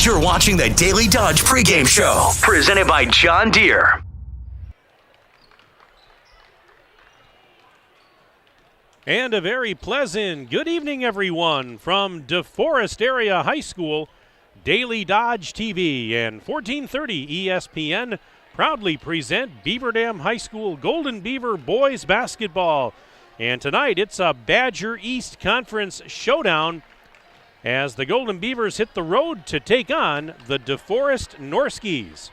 You're watching the Daily Dodge pregame show, presented by John Deere. And a very pleasant good evening, everyone, from Deforest Area High School. Daily Dodge TV and 1430 ESPN proudly present Beaver Dam High School Golden Beaver boys basketball. And tonight it's a Badger East Conference showdown as the Golden Beavers hit the road to take on the Deforest Norskies.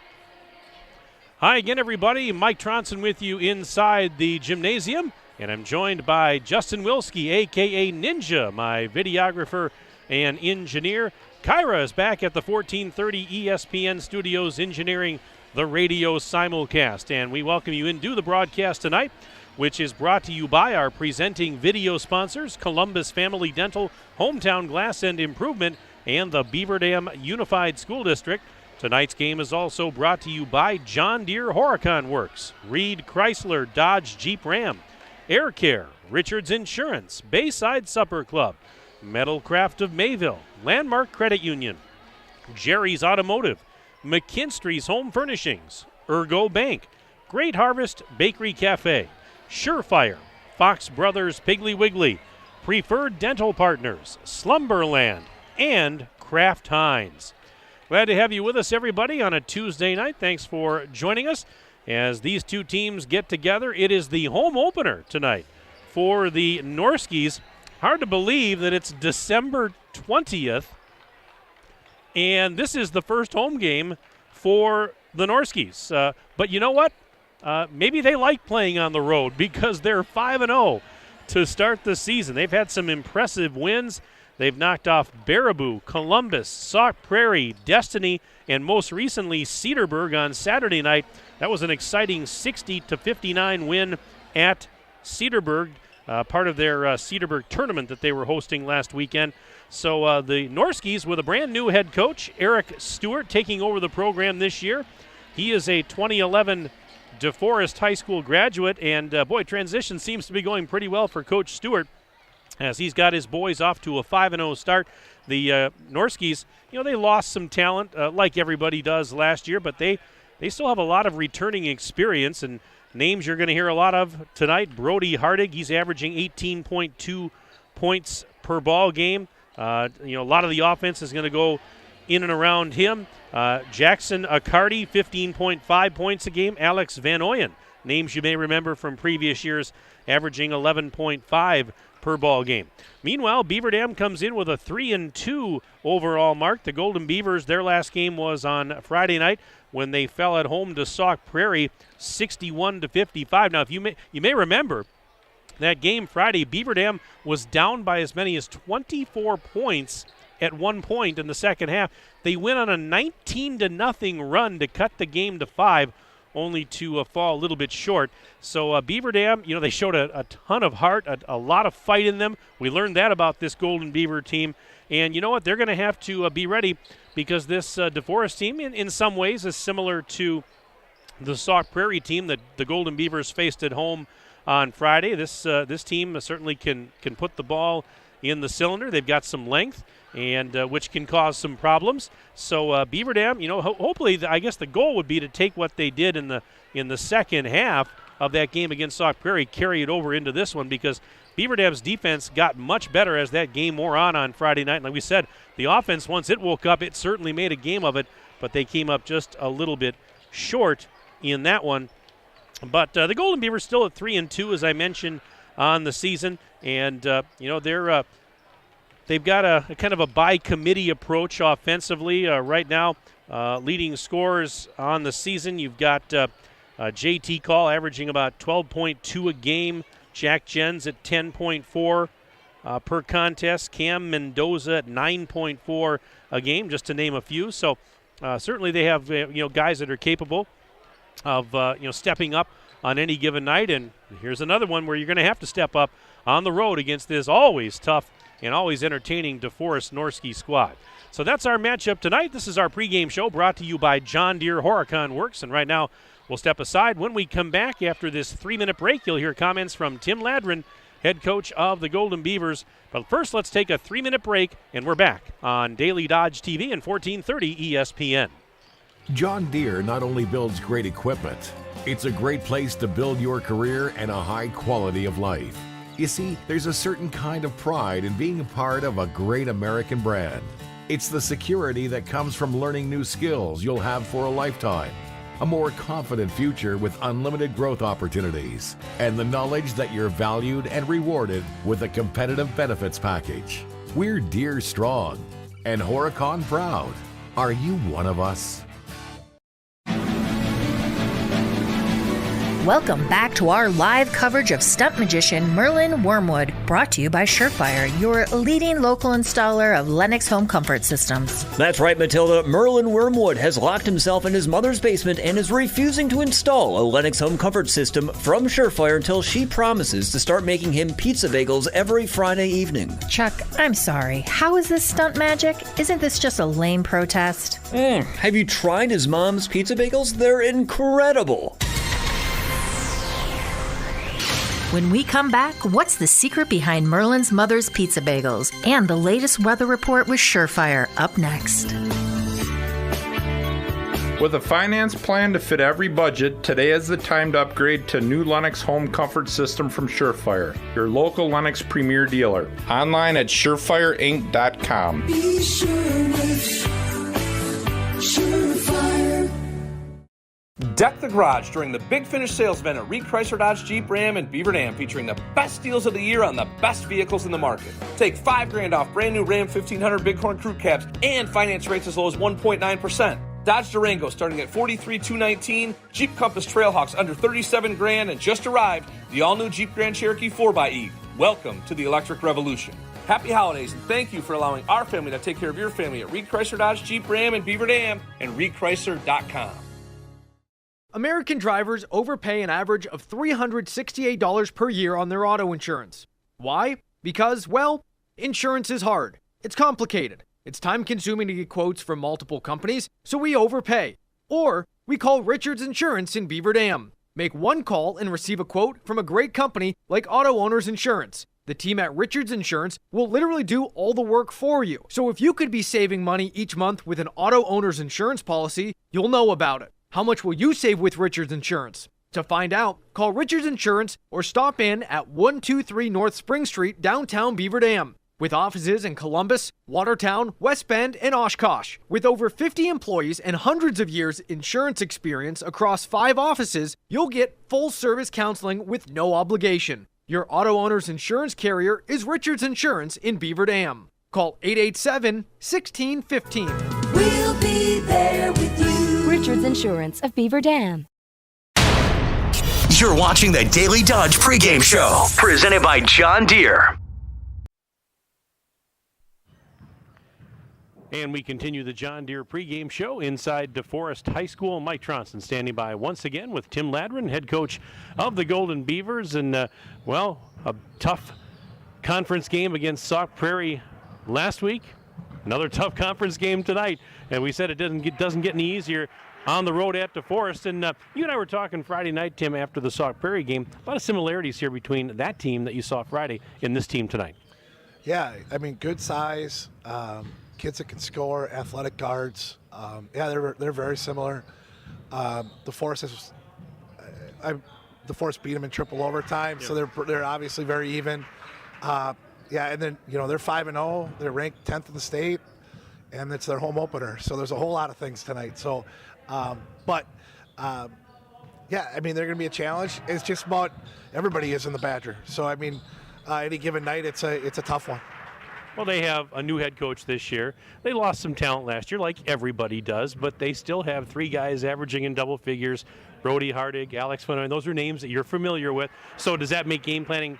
Hi again, everybody. Mike Tronson with you inside the gymnasium, and I'm joined by Justin Wilski, a.k.a. Ninja, my videographer and engineer. Kyra is back at the 1430 ESPN studios engineering the radio simulcast, and we welcome you into the broadcast tonight, which is brought to you by our presenting video sponsors, Columbus Family Dental, Hometown Glass and Improvement, and the Beaver Dam Unified School District. Tonight's game is also brought to you by John Deere Horicon Works, Reed Chrysler Dodge Jeep Ram, Air Care, Richards Insurance, Bayside Supper Club, Metal Craft of Mayville, Landmark Credit Union, Jerry's Automotive, McKinstry's Home Furnishings, Ergo Bank, Great Harvest Bakery Cafe, Surefire, Fox Brothers Piggly Wiggly, Preferred Dental Partners, Slumberland, and Kraft Heinz. Glad to have you with us, everybody, on a Tuesday night. Thanks for joining us as these two teams get together. It is the home opener tonight for the Norskies. Hard to believe that it's December 20th, and this is the first home game for the Norskies. But you know what? Maybe they like playing on the road because they're 5-0 to start the season. They've had some impressive wins. They've knocked off Baraboo, Columbus, Sauk Prairie, Destiny, and most recently Cedarburg on Saturday night. That was an exciting 60-59 win at Cedarburg, part of their Cedarburg tournament that they were hosting last weekend. So the Norskies with a brand new head coach, Eric Stewart, taking over the program this year. He is a 2011 DeForest High School graduate, and transition seems to be going pretty well for Coach Stewart as he's got his boys off to a 5-0 start. The Norskies, they lost some talent like everybody does last year, but they still have a lot of returning experience, and names you're going to hear a lot of tonight. Brody Hardig, he's averaging 18.2 points per ball game. A lot of the offense is going to go in and around him. Jackson Accardi, 15.5 points a game. Alex Van Oyen, names you may remember from previous years, averaging 11.5 per ball game. Meanwhile, Beaver Dam comes in with a 3-2 overall mark. The Golden Beavers, their last game was on Friday night when they fell at home to Sauk Prairie, 61-55. Now, if you may remember that game Friday, Beaver Dam was down by as many as 24 points at one point in the second half. They went on a 19-0 run to cut the game to 5, only to fall a little bit short. So Beaver Dam, they showed a ton of heart, a lot of fight in them. We learned that about this Golden Beaver team. And you know what? They're going to have to be ready because this DeForest team, in some ways, is similar to the Sauk Prairie team that the Golden Beavers faced at home on Friday. This team certainly can put the ball in the cylinder. They've got some length, and which can cause some problems. So Beaver Dam, hopefully, I guess the goal would be to take what they did in the second half of that game against Sauk Prairie, carry it over into this one, because Beaver Dam's defense got much better as that game wore on Friday night. And like we said, the offense, once it woke up, it certainly made a game of it, but they came up just a little bit short in that one. But the Golden Beavers still at 3-2, as I mentioned, on the season, and they've got a kind of a by-committee approach offensively right now. Leading scorers on the season, you've got JT Call averaging about 12.2 a game. Jack Jens at 10.4 per contest. Cam Mendoza at 9.4 a game, just to name a few. So certainly they have guys that are capable of stepping up on any given night. And here's another one where you're going to have to step up on the road against this always tough and always entertaining DeForest Norski squad. So that's our matchup tonight. This is our pregame show brought to you by John Deere Horicon Works. And right now, we'll step aside. When we come back after this 3-minute break, you'll hear comments from Tim Ladrin, head coach of the Golden Beavers. But first, let's take a 3-minute break, and we're back on Daily Dodge TV and 1430 ESPN. John Deere not only builds great equipment, it's a great place to build your career and a high quality of life. You see, there's a certain kind of pride in being a part of a great American brand. It's the security that comes from learning new skills you'll have for a lifetime, a more confident future with unlimited growth opportunities, and the knowledge that you're valued and rewarded with a competitive benefits package. We're Deere strong and Horicon proud. Are you one of us? Welcome back to our live coverage of stunt magician Merlin Wormwood, brought to you by Surefire, your leading local installer of Lennox home comfort systems. That's right, Matilda. Merlin Wormwood has locked himself in his mother's basement and is refusing to install a Lennox home comfort system from Surefire until she promises to start making him pizza bagels every Friday evening. Chuck, I'm sorry. How is this stunt magic? Isn't this just a lame protest? Have you tried his mom's pizza bagels? They're incredible. When we come back, what's the secret behind Merlin's mother's pizza bagels? And the latest weather report with Surefire up next. With a finance plan to fit every budget, today is the time to upgrade to new Lennox home comfort system from Surefire, your local Lennox premier dealer. Online at surefireinc.com. Be sure with Surefire. Deck the garage during the Big Finish sales event at Reed Chrysler Dodge Jeep Ram in Beaver Dam, featuring the best deals of the year on the best vehicles in the market. Take $5,000 off brand new Ram 1500 Bighorn crew cabs and finance rates as low as 1.9%. Dodge Durango starting at $43,219. Jeep Compass Trailhawks under $37,000, and just arrived the all-new Jeep Grand Cherokee 4xE. Welcome to the electric revolution. Happy holidays, and thank you for allowing our family to take care of your family at Reed Chrysler Dodge Jeep Ram in Beaver Dam and ReedChrysler.com. American drivers overpay an average of $368 per year on their auto insurance. Why? Because, well, insurance is hard. It's complicated. It's time-consuming to get quotes from multiple companies, so we overpay. Or we call Richards Insurance in Beaver Dam. Make one call and receive a quote from a great company like Auto Owners Insurance. The team at Richards Insurance will literally do all the work for you. So if you could be saving money each month with an Auto Owners Insurance policy, you'll know about it. How much will you save with Richards Insurance? To find out, call Richards Insurance or stop in at 123 North Spring Street, downtown Beaver Dam. With offices in Columbus, Watertown, West Bend, and Oshkosh. With over 50 employees and hundreds of years insurance experience across 5 offices, you'll get full-service counseling with no obligation. Your auto owner's insurance carrier is Richards Insurance in Beaver Dam. Call 887-1615. We'll be there with you. Richards Insurance of Beaver Dam. You're watching the Daily Dodge pregame show, presented by John Deere. And we continue the John Deere pregame show inside Deforest High School. Mike Tronson standing by once again with Tim Ladrin, head coach of the Golden Beavers. And, a tough conference game against Sauk Prairie last week. Another tough conference game tonight. And we said it doesn't get any easier on the road at Deforest. And you and I were talking Friday night, Tim, after the Sauk Prairie game. A lot of similarities here between that team that you saw Friday and this team tonight. Yeah, I mean, good size, kids that can score, athletic guards. They're very similar. Deforest beat them in triple overtime, so they're obviously very even. And then they're 5-0. They're ranked 10th in the state, and it's their home opener. So there's a whole lot of things tonight. So, they're going to be a challenge. It's just about everybody is in the Badger. So any given night, it's a tough one. Well, they have a new head coach this year. They lost some talent last year, like everybody does, but they still have 3 guys averaging in double figures: Brody Hardig, Alex Fennoy. Those are names that you're familiar with. So does that make game planning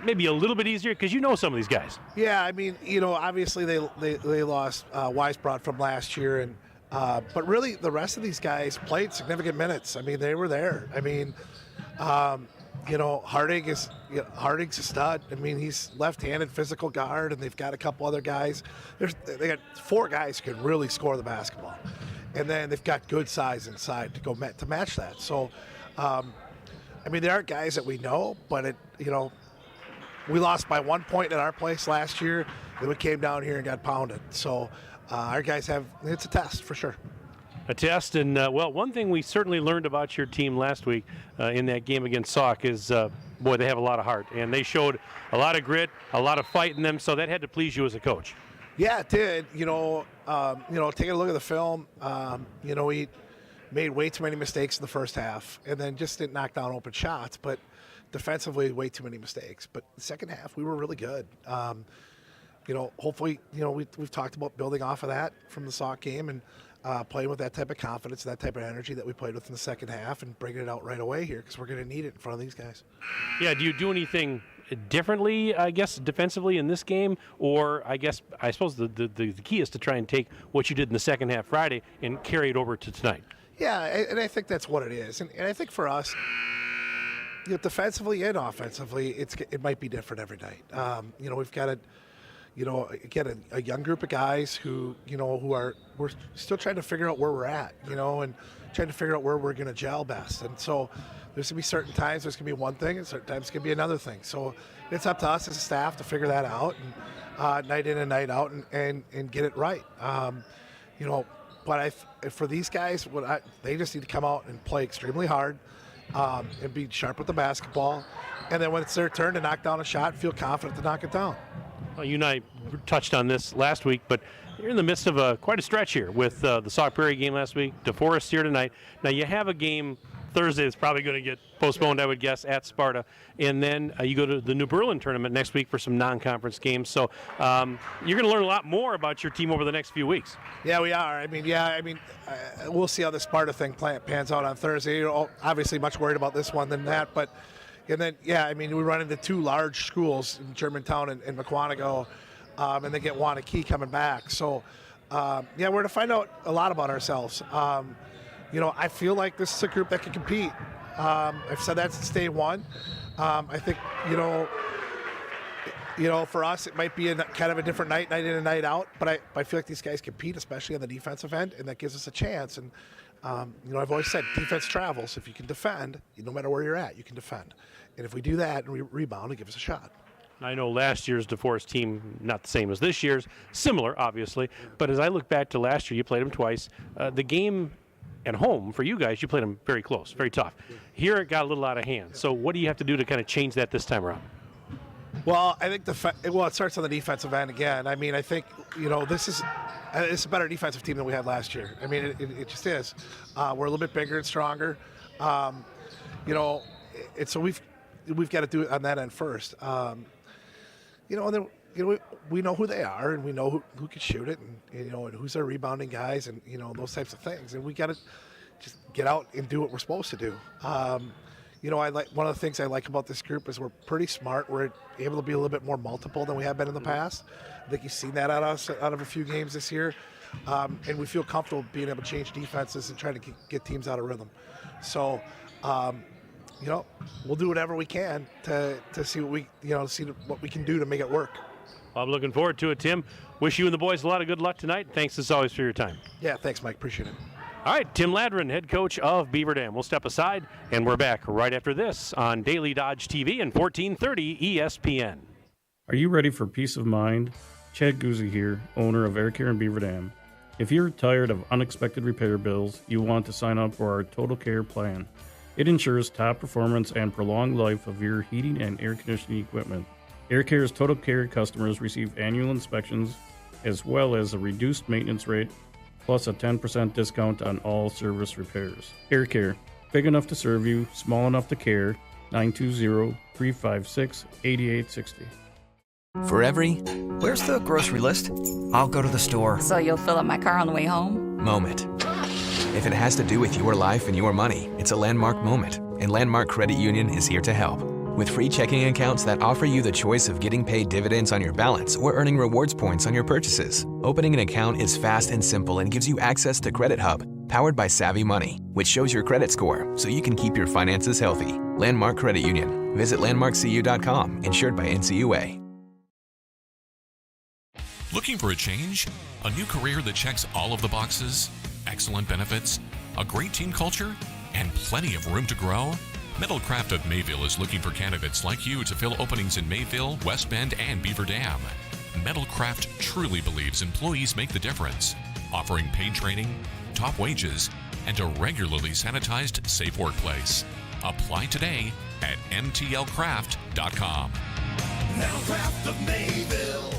maybe a little bit easier, because you know some of these guys? Yeah, obviously they lost Weisbrot from last year, and but really the rest of these guys played significant minutes. They were there. Hardig's a stud. He's left-handed physical guard, and they've got a couple other guys. They got 4 guys who can really score the basketball, and then they've got good size inside to match that. So, there are guys that we know, but we lost by 1 point at our place last year. Then we came down here and got pounded. So our guys it's a test for sure. A test, and one thing we certainly learned about your team last week in that game against Sauk is, they have a lot of heart, and they showed a lot of grit, a lot of fight in them, so that had to please you as a coach. Yeah, it did. Taking a look at the film, we made way too many mistakes in the first half, and then just didn't knock down open shots, but defensively, way too many mistakes. But the second half, we were really good. Hopefully, we've talked about building off of that from the Sauk game and playing with that type of confidence, that type of energy that we played with in the second half, and bringing it out right away here because we're going to need it in front of these guys. Yeah, do you do anything differently, I guess, defensively in this game? Or I suppose the key is to try and take what you did in the second half Friday and carry it over to tonight. Yeah, and I think that's what it is. And I think for us, defensively and offensively, it might be different every night. We've got a young group of guys who we're still trying to figure out where we're at, and trying to figure out where we're going to gel best. And so there's going to be certain times there's going to be one thing and certain times it's going to be another thing. So it's up to us as a staff to figure that out and night in and night out and get it right. But for these guys, they just need to come out and play extremely hard and be sharp with the basketball. And then when it's their turn to knock down a shot, feel confident to knock it down. Well, you and I touched on this last week, but you're in the midst of quite a stretch here with the Sauk Prairie game last week, Deforest here tonight. Now you have a game Thursday that's probably going to get postponed, I would guess, at Sparta. And then you go to the New Berlin tournament next week for some non-conference games. So you're going to learn a lot more about your team over the next few weeks. Yeah, we are. We'll see how the Sparta thing pans out on Thursday. You're obviously much worried about this one than that. And then, we run into two large schools in Germantown and Mukwonago, and then get Wanakee coming back. So, we're going to find out a lot about ourselves. I feel like this is a group that can compete. I've said that since day one. I think, for us, it might be kind of a different night in and night out, but I feel like these guys compete, especially on the defensive end, and that gives us a chance. And, I've always said defense travels. If you can defend, no matter where you're at, you can defend. And if we do that and we rebound, it gives us a shot. I know last year's DeForest team, not the same as this year's, similar, obviously. But as I look back to last year, you played them twice. The game at home, for you guys, you played them very close, very tough. Here it got a little out of hand. So what do you have to do to kind of change that this time around? Well, I think it starts on the defensive end again. I think, this is a better defensive team than we had last year. It just is. We're a little bit bigger and stronger. And so we've got to do it on that end first. And then we know who they are, and we know who can shoot it, and and who's our rebounding guys, and those types of things. And we got to just get out and do what we're supposed to do. I like one of the things I like about this group is we're pretty smart. We're able to be a little bit more multiple than we have been in the past. I think you've seen that out of a few games this year, and we feel comfortable being able to change defenses and trying to get teams out of rhythm. So. We'll do whatever we can to see what we can do to make it work. Well, I'm looking forward to it, Tim. Wish you and the boys a lot of good luck tonight. Thanks as always for your time. Yeah, thanks, Mike. Appreciate it. All right, Tim Ladron, head coach of Beaver Dam. We'll step aside, and we're back right after this on Daily Dodge TV and 1430 ESPN. Are you ready for peace of mind? Chad Guzzi here, owner of Air Care in Beaver Dam. If you're tired of unexpected repair bills, you want to sign up for our Total Care plan. It ensures top performance and prolonged life of your heating and air conditioning equipment. Air Care's Total Care customers receive annual inspections as well as a reduced maintenance rate plus a 10% discount on all service repairs. Air Care, big enough to serve you, small enough to care. 920-356-8860. For every, where's the grocery list? I'll go to the store. So you'll fill up my car on the way home? Moment. If it has to do with your life and your money, it's a landmark moment, and Landmark Credit Union is here to help. With free checking accounts that offer you the choice of getting paid dividends on your balance or earning rewards points on your purchases. Opening an account is fast and simple and gives you access to Credit Hub, powered by Savvy Money, which shows your credit score so you can keep your finances healthy. Landmark Credit Union. Visit landmarkcu.com, insured by NCUA. Looking for a change? A new career that checks all of the boxes? Excellent benefits, a great team culture, and plenty of room to grow? Metalcraft of Mayville is looking for candidates like you to fill openings in Mayville, West Bend, and Beaver Dam. Metalcraft truly believes employees make the difference, offering paid training, top wages, and a regularly sanitized, safe workplace. Apply today at mtlcraft.com. Metalcraft of Mayville.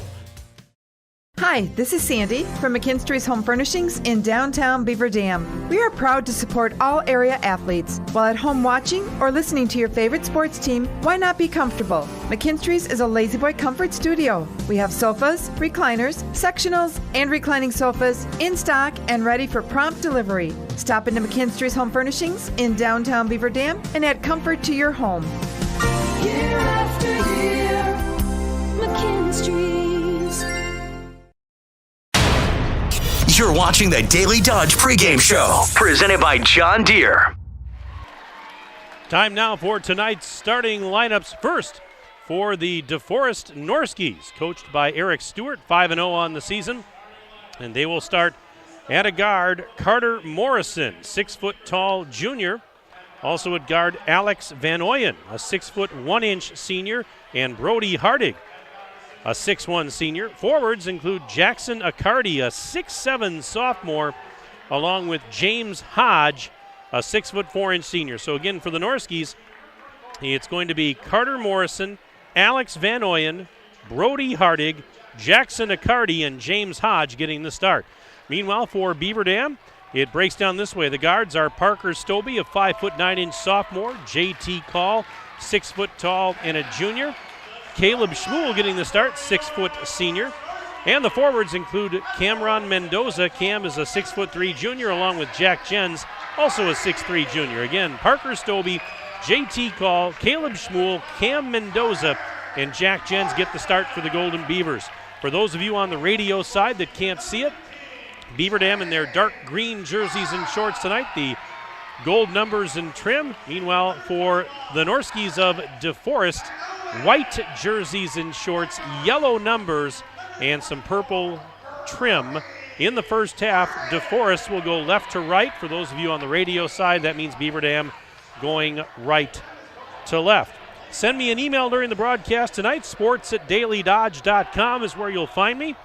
Hi, this is Sandy from McKinstry's Home Furnishings in downtown Beaver Dam. We are proud to support all area athletes. While at home watching or listening to your favorite sports team, why not be comfortable? McKinstry's is a lazy boy comfort studio. We have sofas, recliners, sectionals, and reclining sofas in stock and ready for prompt delivery. Stop into McKinstry's Home Furnishings in downtown Beaver Dam and add comfort to your home. Year after year, McKinstry's. You're watching the Daily Dodge pregame show, presented by John Deere. Time now for tonight's starting lineups. First, for the Deforest Norskies, coached by Eric Stewart, 5-0 on the season. And they will start at a guard, Carter Morrison, 6-foot-tall junior. Also at guard, Alex Van Oyen, a 6-foot-1-inch senior, and Brody Hardig, a 6'1 senior. Forwards include Jackson Accardi, a 6'7 sophomore, along with James Hodge, a 6'4" senior. So again, for the Norskies, it's going to be Carter Morrison, Alex Van Oyen, Brody Hardig, Jackson Accardi, and James Hodge getting the start. Meanwhile, for Beaver Dam, it breaks down this way. The guards are Parker Stobie, a 5'9" sophomore, J.T. Call, 6 foot tall and a junior. Caleb Schmuel getting the start, 6-foot senior. And the forwards include Cameron Mendoza. Cam is a 6'3" junior, along with Jack Jens, also a 6'3" junior. Again, Parker Stobie, J.T. Call, Caleb Schmuel, Cam Mendoza, and Jack Jens get the start for the Golden Beavers. For those of you on the radio side that can't see it, Beaver Dam in their dark green jerseys and shorts tonight, the gold numbers and trim. Meanwhile, for the Norskies of Deforest, white jerseys and shorts, yellow numbers, and some purple trim. In the first half, Deforest will go left to right. For those of you on the radio side, that means Beaver Dam going right to left. Send me an email during the broadcast tonight. sports@dailydodge.com is where you'll find me.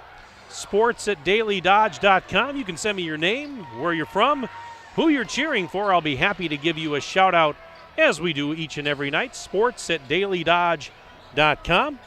sports@dailydodge.com. You can send me your name, where you're from, who you're cheering for. I'll be happy to give you a shout out, as we do each and every night. sports@dailydodge.com.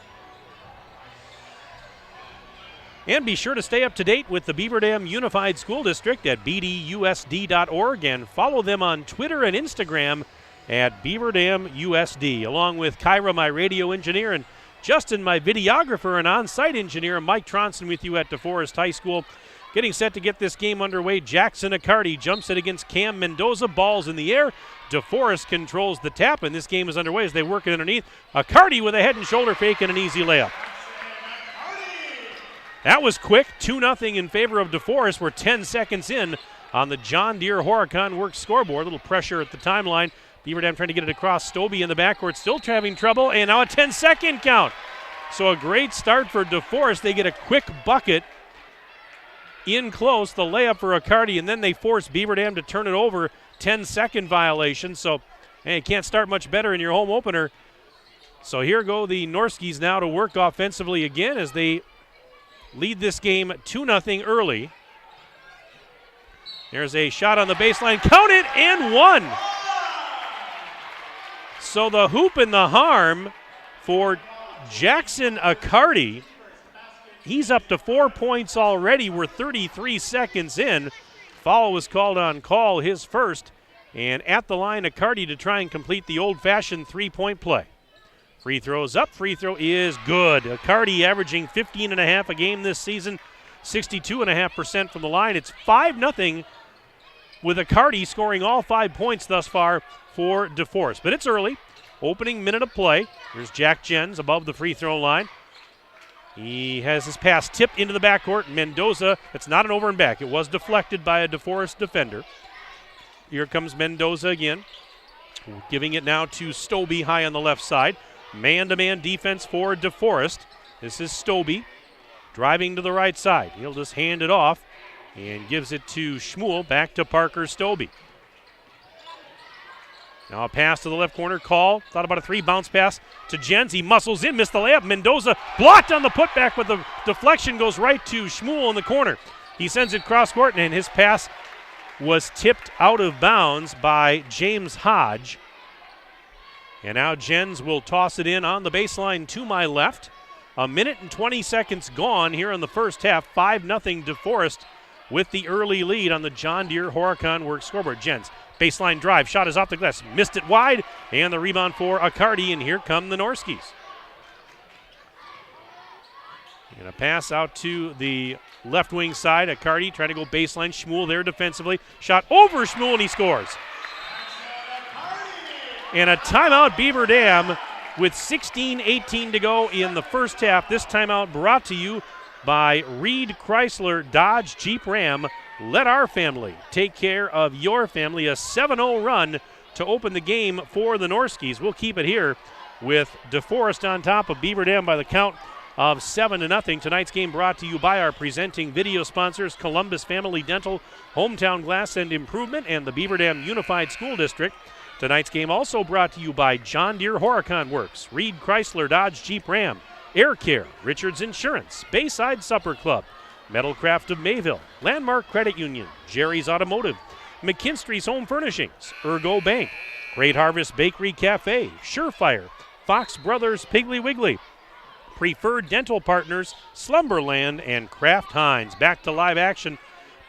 And be sure to stay up to date with the Beaver Dam Unified School District at bdusd.org and follow them on Twitter and Instagram at Beaver Dam USD, along with Kyra, my radio engineer, and Justin, my videographer and on-site engineer. Mike Tronson with you at DeForest High School. Getting set to get this game underway, Jackson Accardi jumps it against Cam Mendoza. Ball's in the air. DeForest controls the tap, and this game is underway as they work it underneath. Accardi with a head and shoulder fake and an easy layup. That was quick. 2-0 in favor of DeForest. We're 10 seconds in on the John Deere Horicon Works scoreboard. A little pressure at the timeline. Beaver Dam trying to get it across. Stobie in the backcourt, still having trouble, and now a 10-second count. So a great start for DeForest. They get a quick bucket in close, the layup for Accardi, and then they force Beaver Dam to turn it over. 10-second violation. So, hey, you can't start much better in your home opener. So here go the Norskies now to work offensively again as they lead this game 2-0 early. There's a shot on the baseline. Count it, and one. So the hoop and the harm for Jackson Accardi. He's up to 4 points already. We're 33 seconds in. Foul was called on Call, his first. And at the line, Accardi to try and complete the old-fashioned three-point play. Free throws up. Free throw is good. Accardi averaging 15.5 a game this season, 62.5% from the line. It's 5-0 with Accardi scoring all 5 points thus far for DeForest. But it's early. Opening minute of play. Here's Jack Jens above the free throw line. He has his pass tipped into the backcourt. Mendoza, it's not an over and back. It was deflected by a DeForest defender. Here comes Mendoza again. Giving it now to Stobie high on the left side. Man-to-man defense for DeForest. This is Stobie driving to the right side. He'll just hand it off and gives it to Schmuel. Back to Parker Stobie. Now a pass to the left corner. Call. Thought about a three. Bounce pass to Jens. He muscles in. Missed the layup. Mendoza blocked on the putback, but the deflection goes right to Schmuel in the corner. He sends it cross court, and his pass was tipped out of bounds by James Hodge. And now Jens will toss it in on the baseline to my left. A minute and 20 seconds gone here in the first half. 5-0 Deforest with the early lead on the John Deere Horicon Works scoreboard. Jens, baseline drive, shot is off the glass, missed it wide, and the rebound for Accardi, and here come the Norskis. And a pass out to the left wing side. Accardi trying to go baseline. Schmuel there defensively. Shot over Schmuel, and he scores. And a timeout, Beaver Dam, with 16:18 to go in the first half. This timeout brought to you by Reed Chrysler Dodge Jeep Ram. Let our family take care of your family. A 7-0 run to open the game for the Norskis. We'll keep it here with Deforest on top of Beaver Dam by the count of 7-0. Tonight's game brought to you by our presenting video sponsors, Columbus Family Dental, Hometown Glass and Improvement, and the Beaver Dam Unified School District. Tonight's game also brought to you by John Deere Horicon Works, Reed Chrysler Dodge Jeep Ram, Air Care, Richards Insurance, Bayside Supper Club, Metalcraft of Mayville, Landmark Credit Union, Jerry's Automotive, McKinstry's Home Furnishings, Ergo Bank, Great Harvest Bakery Cafe, Surefire, Fox Brothers Piggly Wiggly, Preferred Dental Partners, Slumberland, and Kraft Heinz. Back to live action.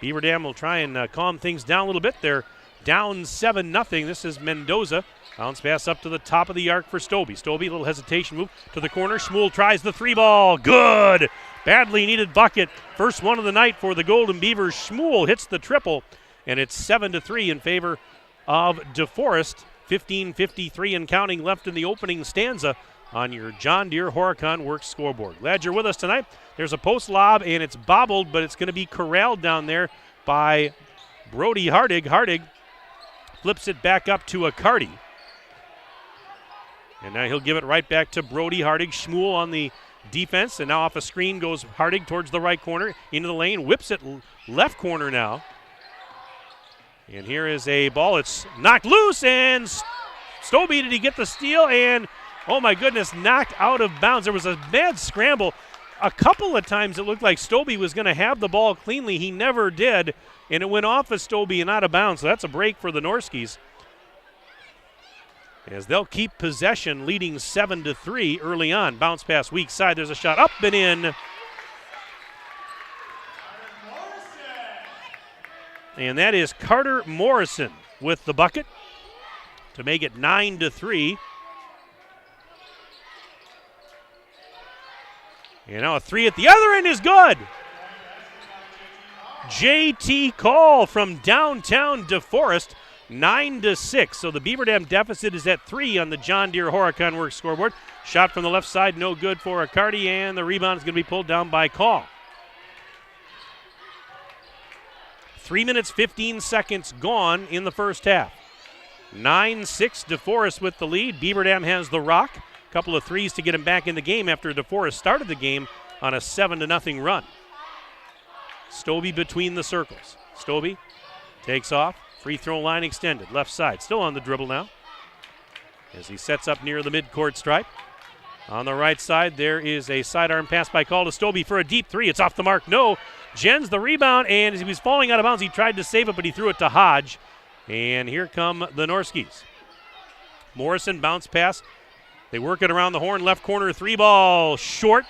Beaver Dam will try and calm things down a little bit. They're down 7-0. This is Mendoza. Bounce pass up to the top of the arc for Stobie. Stobie, a little hesitation move to the corner. Schmuel tries the three ball. Good. Badly needed bucket. First one of the night for the Golden Beavers. Schmuel hits the triple, and it's 7-3 in favor of Deforest. 15:53 and counting left in the opening stanza on your John Deere Horicon Works scoreboard. Glad you're with us tonight. There's a post lob, and it's bobbled, but it's going to be corralled down there by Brody Hardig. Hardig flips it back up to Accardi. And now he'll give it right back to Brody Hardig. Schmuel on the defense, and now off a screen goes Hardig towards the right corner, into the lane, whips it left corner now. And here is a ball. It's knocked loose, and Stobie, did he get the steal? And, oh my goodness, knocked out of bounds. There was a bad scramble. A couple of times it looked like Stobie was going to have the ball cleanly. He never did, and it went off of Stobie and out of bounds. So that's a break for the Norskis, as they'll keep possession, leading 7-3 early on. Bounce pass weak side. There's a shot up and in. And that is Carter Morrison with the bucket to make it 9-3. And now a three at the other end is good. J.T. Call from downtown Deforest, 9-6. So the Beaver Dam deficit is at 3 on the John Deere Horicon Works scoreboard. Shot from the left side, no good for Accardi, and the rebound is going to be pulled down by Call. 3 minutes, 15 seconds gone in the first half. 9-6, Deforest with the lead. Beaver Dam has the rock. A couple of threes to get him back in the game after Deforest started the game on a 7-0 run. Stobie between the circles. Stobie takes off. Free throw line extended. Left side. Still on the dribble now as he sets up near the midcourt stripe. On the right side, there is a sidearm pass by Call to Stobie for a deep three. It's off the mark. No. Jens the rebound, and as he was falling out of bounds, he tried to save it, but he threw it to Hodge. And here come the Norskis. Morrison bounce pass. They work it around the horn. Left corner three ball short.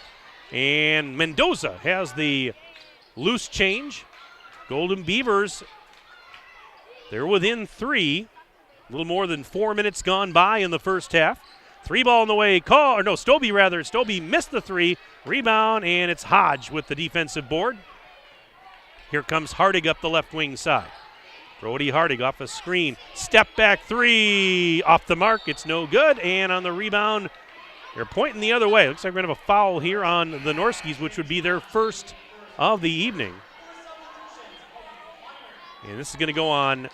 And Mendoza has the loose change. Golden Beavers, they're within 3. A little more than 4 minutes gone by in the first half. Three ball in the way. Stobie rather. Stobie missed the three. Rebound, and it's Hodge with the defensive board. Here comes Hardig up the left wing side. Brody Hardig off a screen. Step back three. Off the mark. It's no good. And on the rebound, they're pointing the other way. Looks like we're going to have a foul here on the Norskis, which would be their first of the evening. And this is going to go on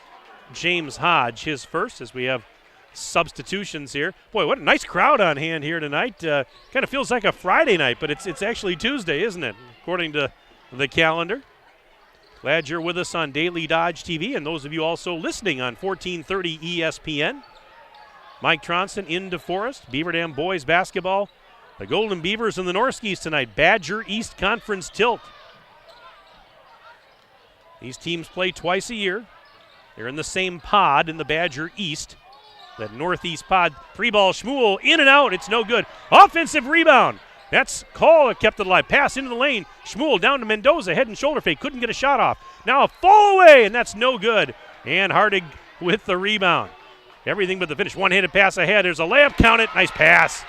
James Hodge, his first, as we have substitutions here. Boy, what a nice crowd on hand here tonight. Kind of feels like a Friday night, but it's actually Tuesday, isn't it, according to the calendar. Glad you're with us on Daily Dodge TV, and those of you also listening on 1430 ESPN. Mike Tronson in DeForest. Beaver Dam boys basketball. The Golden Beavers and the Norskies tonight. Badger East Conference tilt. These teams play twice a year. They're in the same pod in the Badger East. That Northeast pod. 3-ball Schmuel in and out. It's no good. Offensive rebound. That's Call that kept it alive. Pass into the lane. Schmuel down to Mendoza. Head and shoulder fake. Couldn't get a shot off. Now a fall away, and that's no good. And Hardig with the rebound. Everything but the finish. One-handed pass ahead. There's a layup. Count it. Nice pass.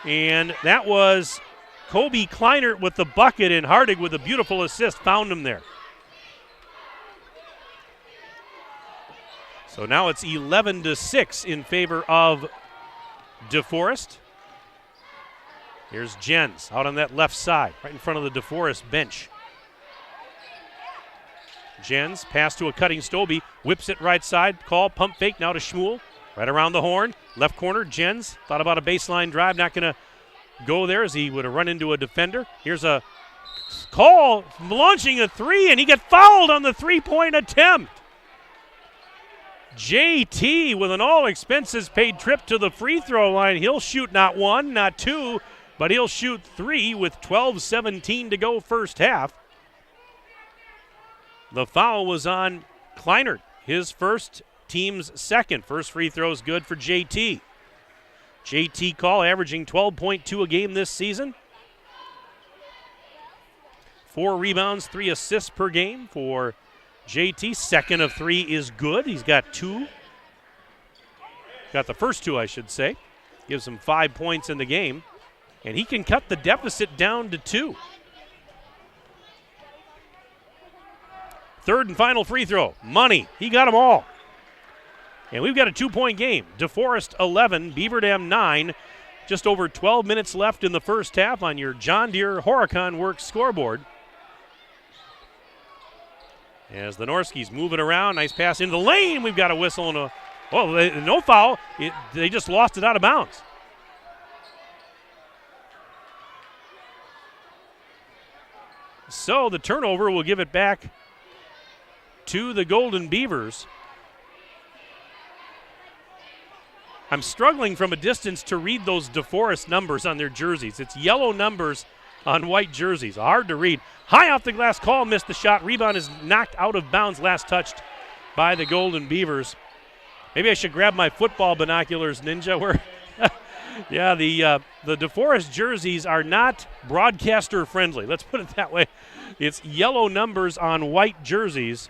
And that was Kobe Kleinert with the bucket, and Hardig with a beautiful assist found him there. So now it's 11-6 in favor of DeForest. Here's Jens out on that left side, right in front of the DeForest bench. Jens, pass to a cutting Stobie, whips it right side, call, pump fake, now to Schmuel, right around the horn, left corner, Jens, thought about a baseline drive, not going to go there as he would have run into a defender. Here's a call, launching a three, and he got fouled on the three-point attempt. JT with an all-expenses-paid trip to the free throw line. He'll shoot not one, not two, but he'll shoot three with 12:17 to go first half. The foul was on Kleinert, his first, team's second. First free throw is good for JT. JT Call averaging 12.2 a game this season. 4 rebounds, 3 assists per game for JT. Second of 3 is good. He's got 2. Got the first 2, I should say. Gives him 5 points in the game. And he can cut the deficit down to 2. Third and final free throw. Money. He got them all. And we've got a 2-point game. DeForest 11, Beaver Dam 9. Just over 12 minutes left in the first half on your John Deere Horicon Works scoreboard. As the Norskies move it around. Nice pass into the lane. We've got a whistle and no foul. They just lost it out of bounds. So the turnover will give it back to the Golden Beavers. I'm struggling from a distance to read those DeForest numbers on their jerseys. It's yellow numbers on white jerseys. Hard to read. High off the glass, Call missed the shot. Rebound is knocked out of bounds, last touched by the Golden Beavers. Maybe I should grab my football binoculars, Ninja. Yeah, the DeForest jerseys are not broadcaster friendly. Let's put it that way. It's yellow numbers on white jerseys.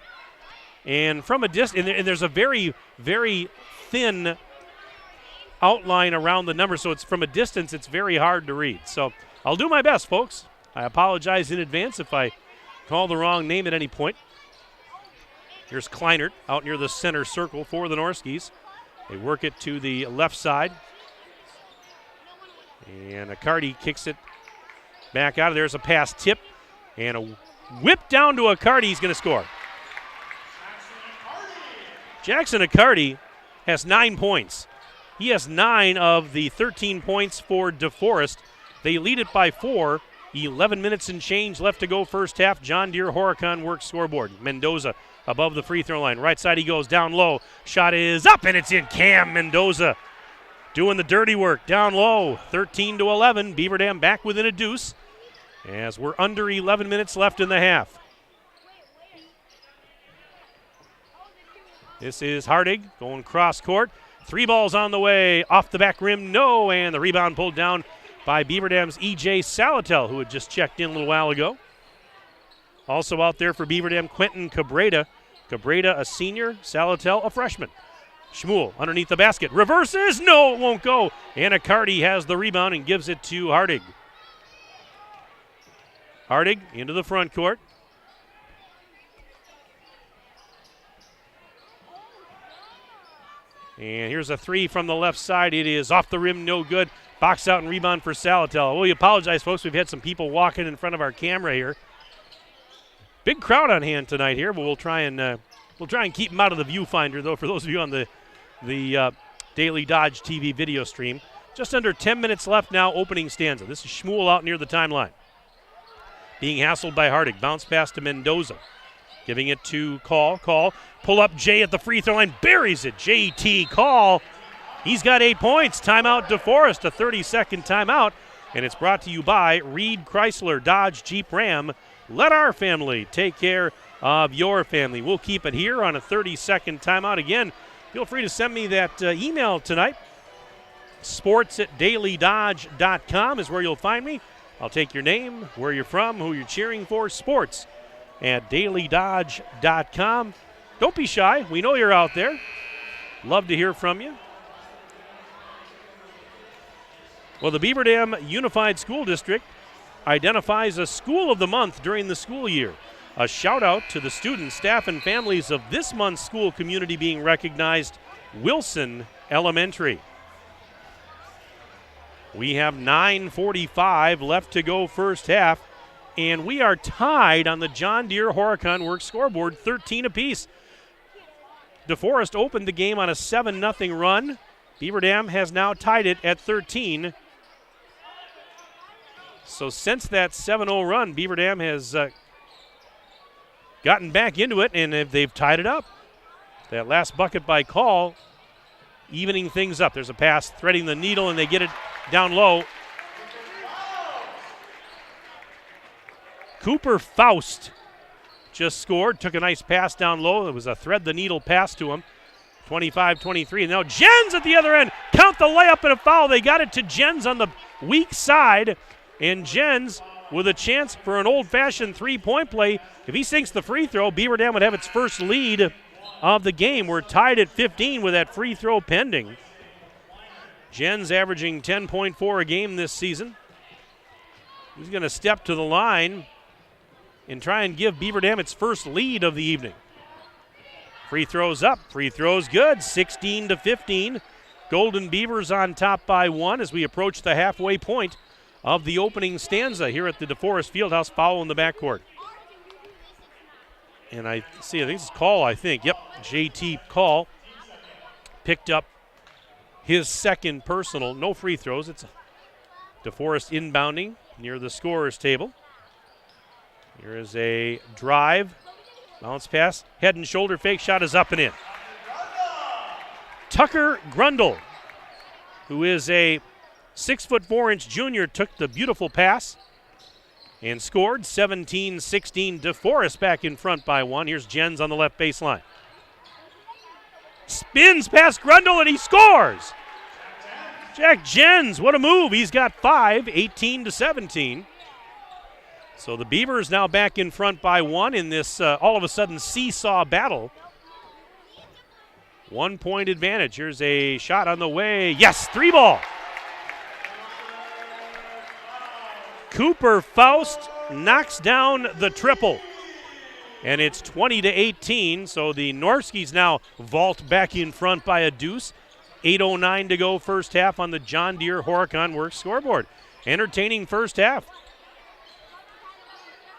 And from a distance, and there's a very, very thin outline around the number, so it's from a distance it's very hard to read. So I'll do my best, folks. I apologize in advance if I call the wrong name at any point. Here's Kleinert out near the center circle for the Norskies. They work it to the left side. And Accardi kicks it back out of there. There's a pass tip and a whip down to Accardi. He's going to score. Jackson Accardi has 9 points. He has 9 of the 13 points for DeForest. They lead it by 4. 11 minutes and change left to go first half. John Deere Horicon Works scoreboard. Mendoza above the free throw line. Right side he goes, down low. Shot is up, and it's in. Cam Mendoza doing the dirty work. Down low, 13-11. Beaver Dam back within a deuce as we're under 11 minutes left in the half. This is Hardig going cross court. 3 balls on the way, off the back rim, no, and the rebound pulled down by Beaver Dam's E.J. Salatel, who had just checked in a little while ago. Also out there for Beaver Dam, Quentin Cabrera. Cabrera, a senior, Salatel, a freshman. Schmuel underneath the basket, reverses, no, it won't go. And Accardi has the rebound and gives it to Hardig. Hardig into the front court. And here's a 3 from the left side. It is off the rim, no good. Box out and rebound for Salatel. We apologize, folks. We've had some people walking in front of our camera here. Big crowd on hand tonight here, but we'll try and keep them out of the viewfinder, though, for those of you on the Daily Dodge TV video stream. Just under 10 minutes left now, opening stanza. This is Schmuel out near the timeline. Being hassled by Hardig. Bounce pass to Mendoza. Giving it to Call. Pull up Jay at the free throw line. Buries it. JT Call. He's got 8 points. Timeout DeForest, a 30-second timeout. And it's brought to you by Reed Chrysler Dodge Jeep Ram. Let our family take care of your family. We'll keep it here on a 30-second timeout. Again, feel free to send me that email tonight. sports@dailydodge.com is where you'll find me. I'll take your name, where you're from, who you're cheering for. sports@dailydodge.com. Don't be shy. We know you're out there. Love to hear from you. Well, the Beaver Dam Unified School District identifies a School of the Month during the school year. A shout-out to the students, staff, and families of this month's school community being recognized, Wilson Elementary. We have 9:45 left to go first half, and we are tied on the John Deere Horicon Works scoreboard, 13 apiece. DeForest opened the game on a 7-0 run. Beaver Dam has now tied it at 13. So since that 7-0 run, Beaver Dam has gotten back into it, and they've tied it up. That last bucket by Call, evening things up. There's a pass threading the needle, and they get it down low. Cooper Faust just scored, took a nice pass down low. It was a thread-the-needle pass to him. 25-23. And now Jens at the other end. Count the layup and a foul. They got it to Jens on the weak side. And Jens with a chance for an old-fashioned three-point play. If he sinks the free throw, Beaver Dam would have its first lead of the game. We're tied at 15 with that free throw pending. Jens averaging 10.4 a game this season. He's going to step to the line and try and give Beaver Dam its first lead of the evening. Free throws up. Free throws good. 16-15. Golden Beavers on top by 1 as we approach the halfway point of the opening stanza here at the DeForest Fieldhouse. Foul in the backcourt. And I think this is Call, I think. Yep, JT Call picked up his second personal. No free throws. It's DeForest inbounding near the scorer's table. Here is a drive. Bounce pass. Head and shoulder fake. Shot is up and in. Tucker Grundle, who is a 6'4" junior, took the beautiful pass and scored. 17-16. DeForest back in front by 1. Here's Jens on the left baseline. Spins past Grundle and he scores. Jack Jens, what a move. He's got 5, 18-17. So the Beavers now back in front by 1 in this all of a sudden seesaw battle. 1 point advantage. Here's a shot on the way. Yes, 3-ball. Cooper Faust knocks down the triple. And it's 20-18, so the Norskis now vault back in front by a deuce. 8:09 to go first half on the John Deere Horicon Works scoreboard. Entertaining first half.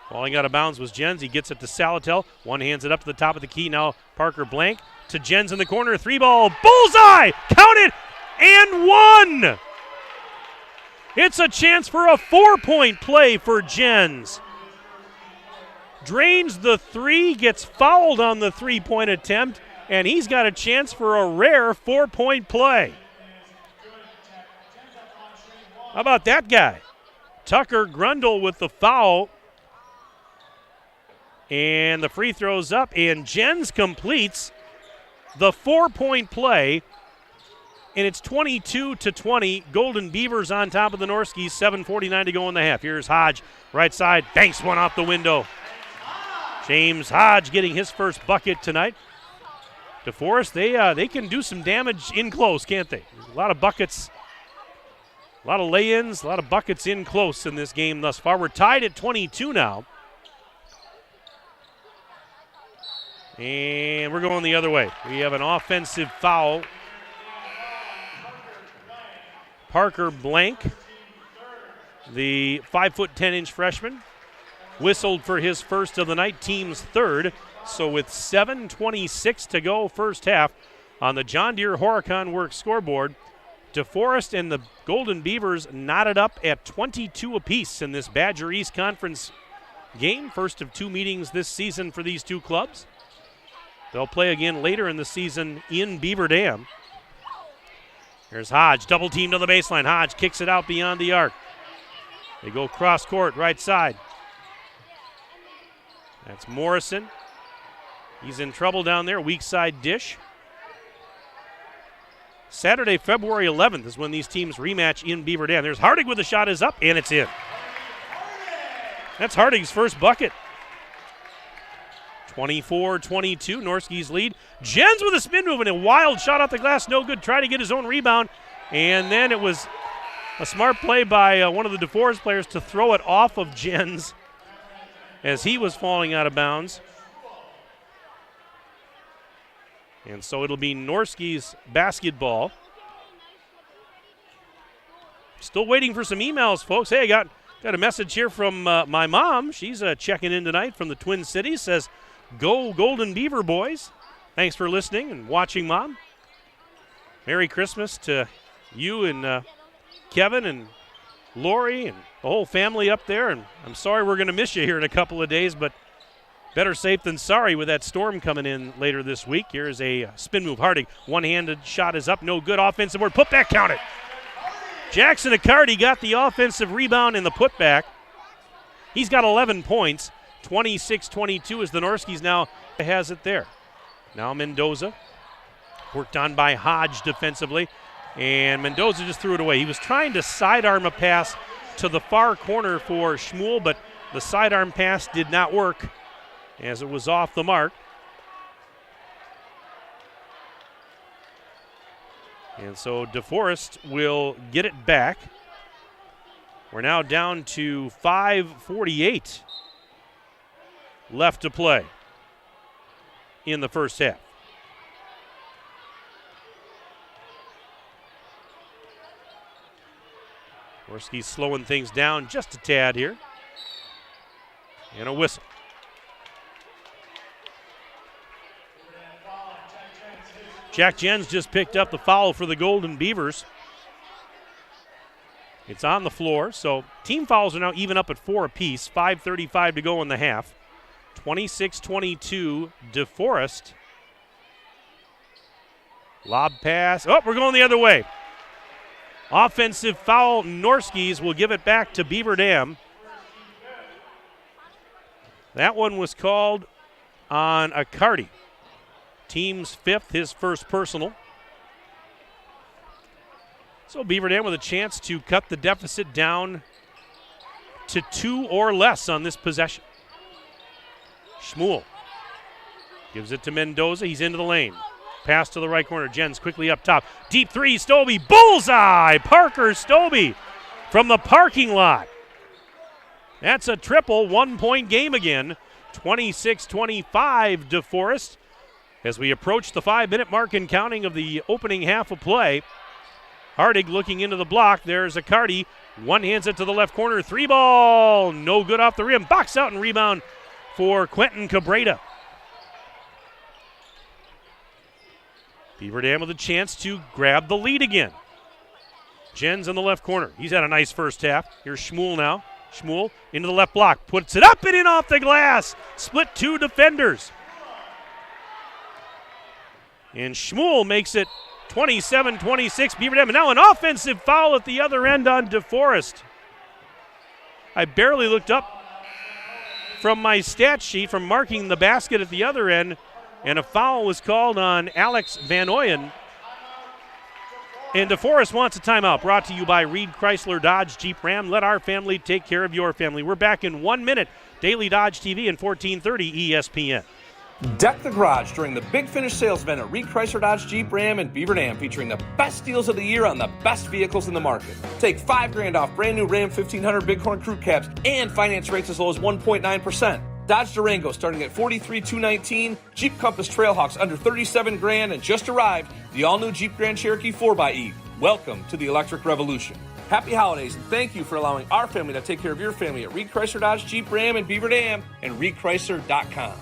Falling out of bounds was Jens. He gets it to Salatel. One hands it up to the top of the key. Now Parker Blank to Jens in the corner. 3-ball. Bullseye! Count it! And 1! It's a chance for a 4-point play for Jens. Drains the 3, gets fouled on the 3-point attempt, and he's got a chance for a rare 4-point play. How about that guy? Tucker Grundle with the foul. And the free throw's up, and Jens completes the 4-point play. And it's 22-20. Golden Beavers on top of the Norskis. 7:49 to go in the half. Here's Hodge, right side, banks one off the window. James Hodge getting his first bucket tonight. DeForest, they can do some damage in close, can't they? A lot of buckets, a lot of lay-ins, a lot of buckets in close in this game thus far. We're tied at 22 now. And we're going the other way. We have an offensive foul. Parker Blank, the 5'10" freshman, whistled for his first of the night, team's third. So with 7:26 to go first half on the John Deere Horicon Works scoreboard, DeForest and the Golden Beavers knotted up at 22 apiece in this Badger East Conference game, first of 2 meetings this season for these two clubs. They'll play again later in the season in Beaver Dam. Here's Hodge, double teamed on the baseline. Hodge kicks it out beyond the arc. They go cross court, right side. That's Morrison. He's in trouble down there, weak side dish. Saturday, February 11th is when these teams rematch in Beaver Dam. There's Hardig with a shot is up, and it's in. That's Hardig's first bucket. 24-22, Norski's lead. Jens with a spin move and a wild shot off the glass, no good. Tried to get his own rebound, and then it was a smart play by one of the Deforest players to throw it off of Jens as he was falling out of bounds. And so it'll be Norski's basketball. Still waiting for some emails, folks. Hey, I got a message here from my mom. She's checking in tonight from the Twin Cities. Says, go Golden Beaver boys. Thanks for listening and watching, Mom. Merry Christmas to you and Kevin and Lori and the whole family up there. And I'm sorry we're going to miss you here in a couple of days, but better safe than sorry with that storm coming in later this week. Here's a spin move. Hardig, one-handed shot is up, no good. Offensive board, putback, count it. Jackson Accardi got the offensive rebound in the putback. He's got 11 points. 26-22 as the Norskis now has it there. Now Mendoza, worked on by Hodge defensively, and Mendoza just threw it away. He was trying to sidearm a pass to the far corner for Schmuel, but the sidearm pass did not work as it was off the mark. And so Deforest will get it back. We're now down to 5:48 left to play in the first half. Norski's slowing things down just a tad here. And a whistle. Jack Jens just picked up the foul for the Golden Beavers. It's on the floor, so team fouls are now even up at 4 apiece. 5:35 to go in the half. 26-22, Deforest. Lob pass. Oh, we're going the other way. Offensive foul, Norski's will give it back to Beaver Dam. That one was called on Accardi. Team's 5th, his first personal. So Beaver Dam with a chance to cut the deficit down to 2 or less on this possession. Schmuel gives it to Mendoza. He's into the lane. Pass to the right corner. Jens quickly up top. Deep three, Stobie. Bullseye! Parker Stobie from the parking lot. That's a triple, 1-point game again. 26-25, Deforest. As we approach the 5-minute mark and counting of the opening half of play. Hardig looking into the block. There's Accardi. One hands it to the left corner. 3-ball. No good off the rim. Box out and rebound for Quentin Cabrera. Beaver Dam with a chance to grab the lead again. Jens in the left corner. He's had a nice first half. Here's Schmuel now. Schmuel into the left block. Puts it up and in off the glass. Split 2 defenders. And Schmuel makes it 27-26, Beaver Dam. And now an offensive foul at the other end on Deforest. I barely looked up from my stat sheet from marking the basket at the other end, and a foul was called on Alex Van Ooyen. And Deforest wants a timeout, brought to you by Reed Chrysler Dodge Jeep Ram. Let our family take care of your family. We're back in 1 minute. Daily Dodge TV and 1430 ESPN. Deck the garage during the Big Finish sales event at Reed Chrysler Dodge Jeep Ram in Beaver Dam, featuring the best deals of the year on the best vehicles in the market. Take $5,000 off brand new Ram 1500 Bighorn crew cabs and finance rates as low as 1.9%. Dodge Durango starting at $43,219. Jeep Compass Trailhawks under $37,000, and just arrived the all-new Jeep Grand Cherokee 4xE. Welcome to the electric revolution. Happy holidays, and thank you for allowing our family to take care of your family at Reed Chrysler Dodge Jeep Ram in Beaver Dam and ReedChrysler.com.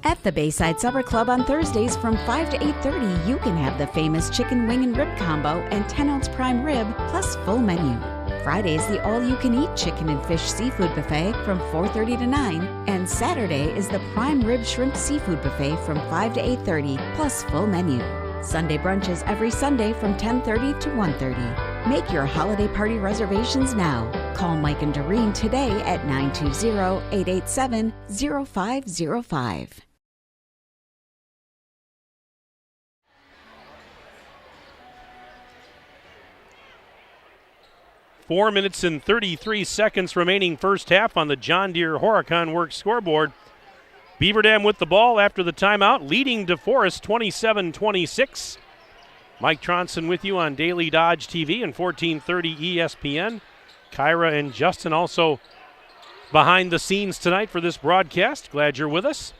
At the Bayside Supper Club on Thursdays from 5 to 8:30, you can have the famous chicken wing and rib combo and 10-ounce prime rib plus full menu. Friday is the all-you-can-eat chicken and fish seafood buffet from 4:30 to 9, and Saturday is the prime rib shrimp seafood buffet from 5 to 8:30, plus full menu. Sunday brunches every Sunday from 10:30 to 1:30. Make your holiday party reservations now. Call Mike and Doreen today at 920-887-0505. 4 minutes and 33 seconds remaining first half on the John Deere Horicon Works scoreboard. Beaver Dam with the ball after the timeout, leading Deforest 27-26. Mike Tronson with you on Daily Dodge TV and 1430 ESPN. Kyra and Justin also behind the scenes tonight for this broadcast. Glad you're with us.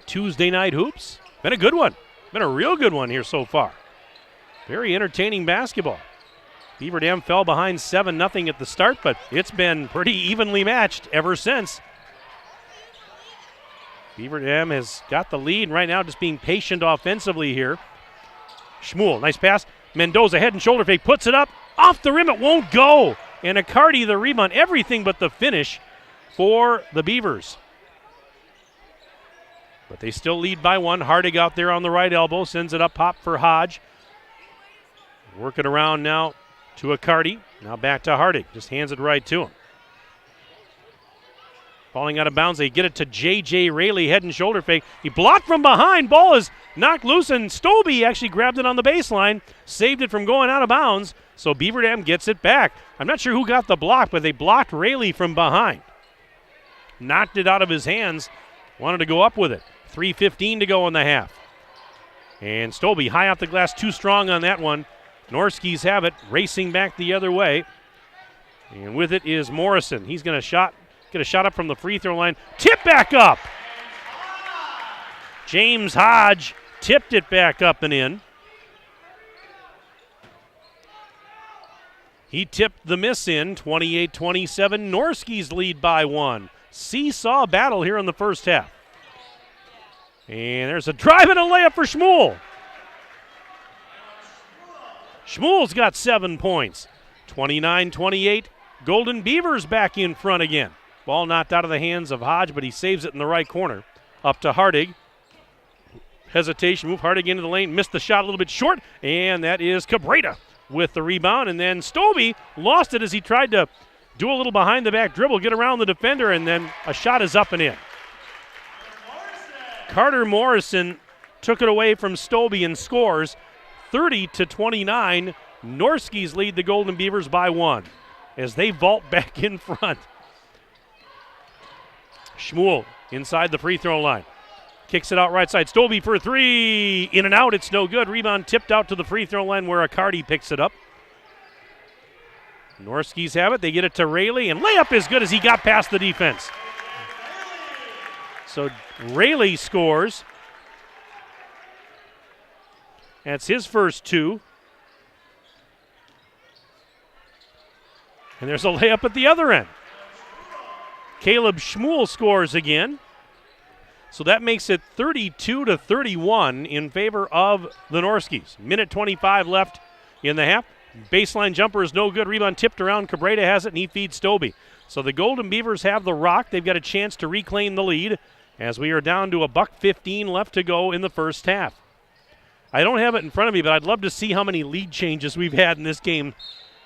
Tuesday night hoops. Been a good one. Been a real good one here so far. Very entertaining basketball. Beaver Dam fell behind 7-0 at the start, but it's been pretty evenly matched ever since. Beaver Dam has got the lead right now, just being patient offensively here. Schmuel, nice pass. Mendoza head and shoulder fake, puts it up. Off the rim, it won't go. And Accardi the rebound, everything but the finish for the Beavers. But they still lead by one. Hardig out there on the right elbow, sends it up pop for Hodge. Working around now to Accardi. Now back to Hardig, just hands it right to him. Falling out of bounds, they get it to J.J. Rayleigh, head and shoulder fake. He blocked from behind, ball is knocked loose, and Stobie actually grabbed it on the baseline, saved it from going out of bounds, so Beaver Dam gets it back. I'm not sure who got the block, but they blocked Rayleigh from behind. Knocked it out of his hands, wanted to go up with it. 3:15 to go in the half. And Stobie high off the glass, too strong on that one. Norskis have it, racing back the other way. And with it is Morrison. He's going to get a shot up from the free throw line. Tip back up. James Hodge tipped it back up and in. He tipped the miss in. 28-27. Norskis lead by one. Seesaw battle here in the first half. And there's a drive and a layup for Schmuel. Schmuel's got 7 points. 29-28. Golden Beavers back in front again. Ball knocked out of the hands of Hodge, but he saves it in the right corner. Up to Hardig. Hesitation, move Hardig into the lane, missed the shot a little bit short, and that is Cabrera with the rebound. And then Stobie lost it as he tried to do a little behind the back dribble, get around the defender, and then a shot is up and in. Carter Morrison took it away from Stobie and scores 30-29. Norskis lead the Golden Beavers by one as they vault back in front. Schmuel inside the free throw line. Kicks it out right side. Stobie for three. In and out. It's no good. Rebound tipped out to the free throw line where Accardi picks it up. Norskis have it. They get it to Rayleigh, and layup is good as he got past the defense. So Rayleigh scores. That's his first two. And there's a layup at the other end. Caleb Schmuel scores again. So that makes it 32-31 in favor of the Norskis. Minute 25 left in the half. Baseline jumper is no good. Rebound tipped around. Cabrera has it, and he feeds Stobie. So the Golden Beavers have the rock. They've got a chance to reclaim the lead as we are down to $1:15 left to go in the first half. I don't have it in front of me, but I'd love to see how many lead changes we've had in this game.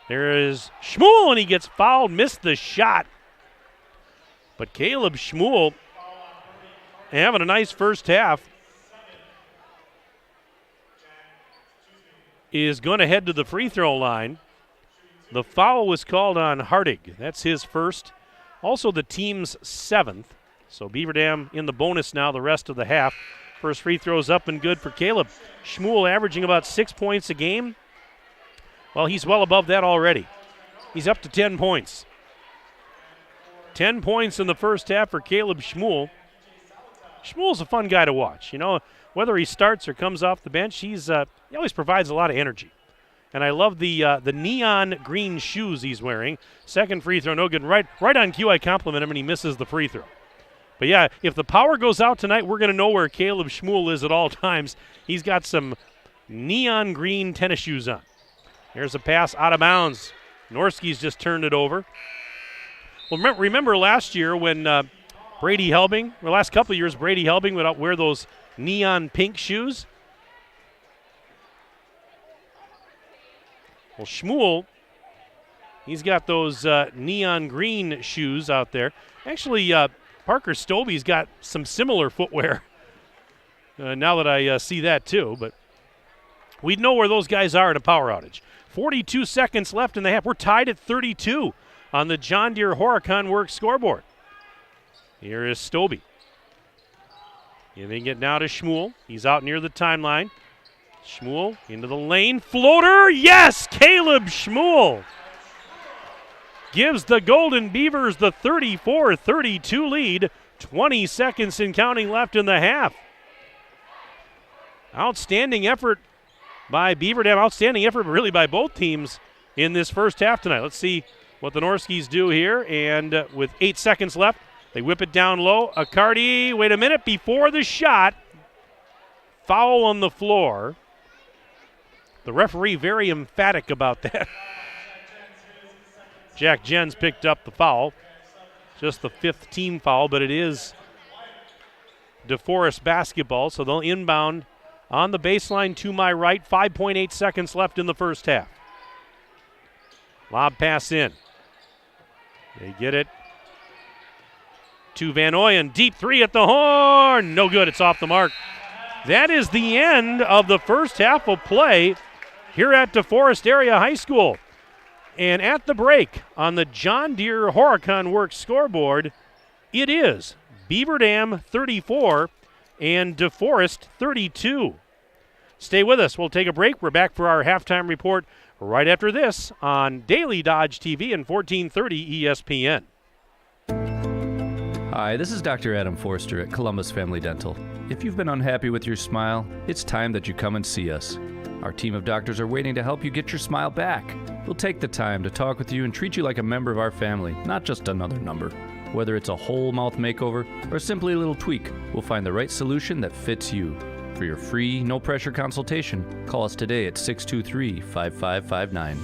There is Schmuel, and he gets fouled, missed the shot. But Caleb Schmuel having a nice first half is going to head to the free throw line. The foul was called on Hardig. That's his first. Also the team's 7th. So Beaver Dam in the bonus now the rest of the half. First free throw's up and good for Caleb. Schmuel averaging about 6 points a game. Well, he's well above that already. He's up to 10 points. 10 points in the first half for Caleb Schmuel. Schmuel's a fun guy to watch. You know, whether he starts or comes off the bench, he always provides a lot of energy. And I love the neon green shoes he's wearing. Second free throw, no good. Right on cue, I compliment him, and he misses the free throw. But yeah, if the power goes out tonight, we're going to know where Caleb Schmuel is at all times. He's got some neon green tennis shoes on. Here's a pass out of bounds. Norski's just turned it over. Well, remember last year when Brady Helbing, the last couple of years, Brady Helbing would wear those neon pink shoes? Well, Schmuel, he's got those neon green shoes out there. Actually, Parker Stobie's got some similar footwear now that I see that too, but we'd know where those guys are in a power outage. 42 seconds left in the half. We're tied at 32 on the John Deere Horicon Works scoreboard. Here is Stobie. Giving it now to Schmuel. He's out near the timeline. Schmuel into the lane. Floater, yes! Caleb Schmuel gives the Golden Beavers the 34-32 lead. 20 seconds and counting left in the half. Outstanding effort by Beaver Dam. Outstanding effort really by both teams in this first half tonight. Let's see what the Norskis do here. And with 8 seconds left, they whip it down low. Accardi, wait a minute, before the shot. Foul on the floor. The referee very emphatic about that. Jack Jens picked up the foul. Just the 5th team foul, but it is Deforest basketball, so they'll inbound on the baseline to my right. 5.8 seconds left in the first half. Lob pass in. They get it to Van Ooyen. Deep three at the horn. No good. It's off the mark. That is the end of the first half of play here at DeForest Area High School. And at the break on the John Deere Horicon Works scoreboard, it is Beaver Dam 34 and DeForest 32. Stay with us. We'll take a break. We're back for our halftime report right after this on Daily Dodge TV and 1430 ESPN. Hi, this is Dr. Adam Forster at Columbus Family Dental. If you've been unhappy with your smile, it's time that you come and see us. Our team of doctors are waiting to help you get your smile back. We'll take the time to talk with you and treat you like a member of our family, not just another number. Whether it's a whole mouth makeover or simply a little tweak, we'll find the right solution that fits you. For your free, no-pressure consultation, call us today at 623-5559.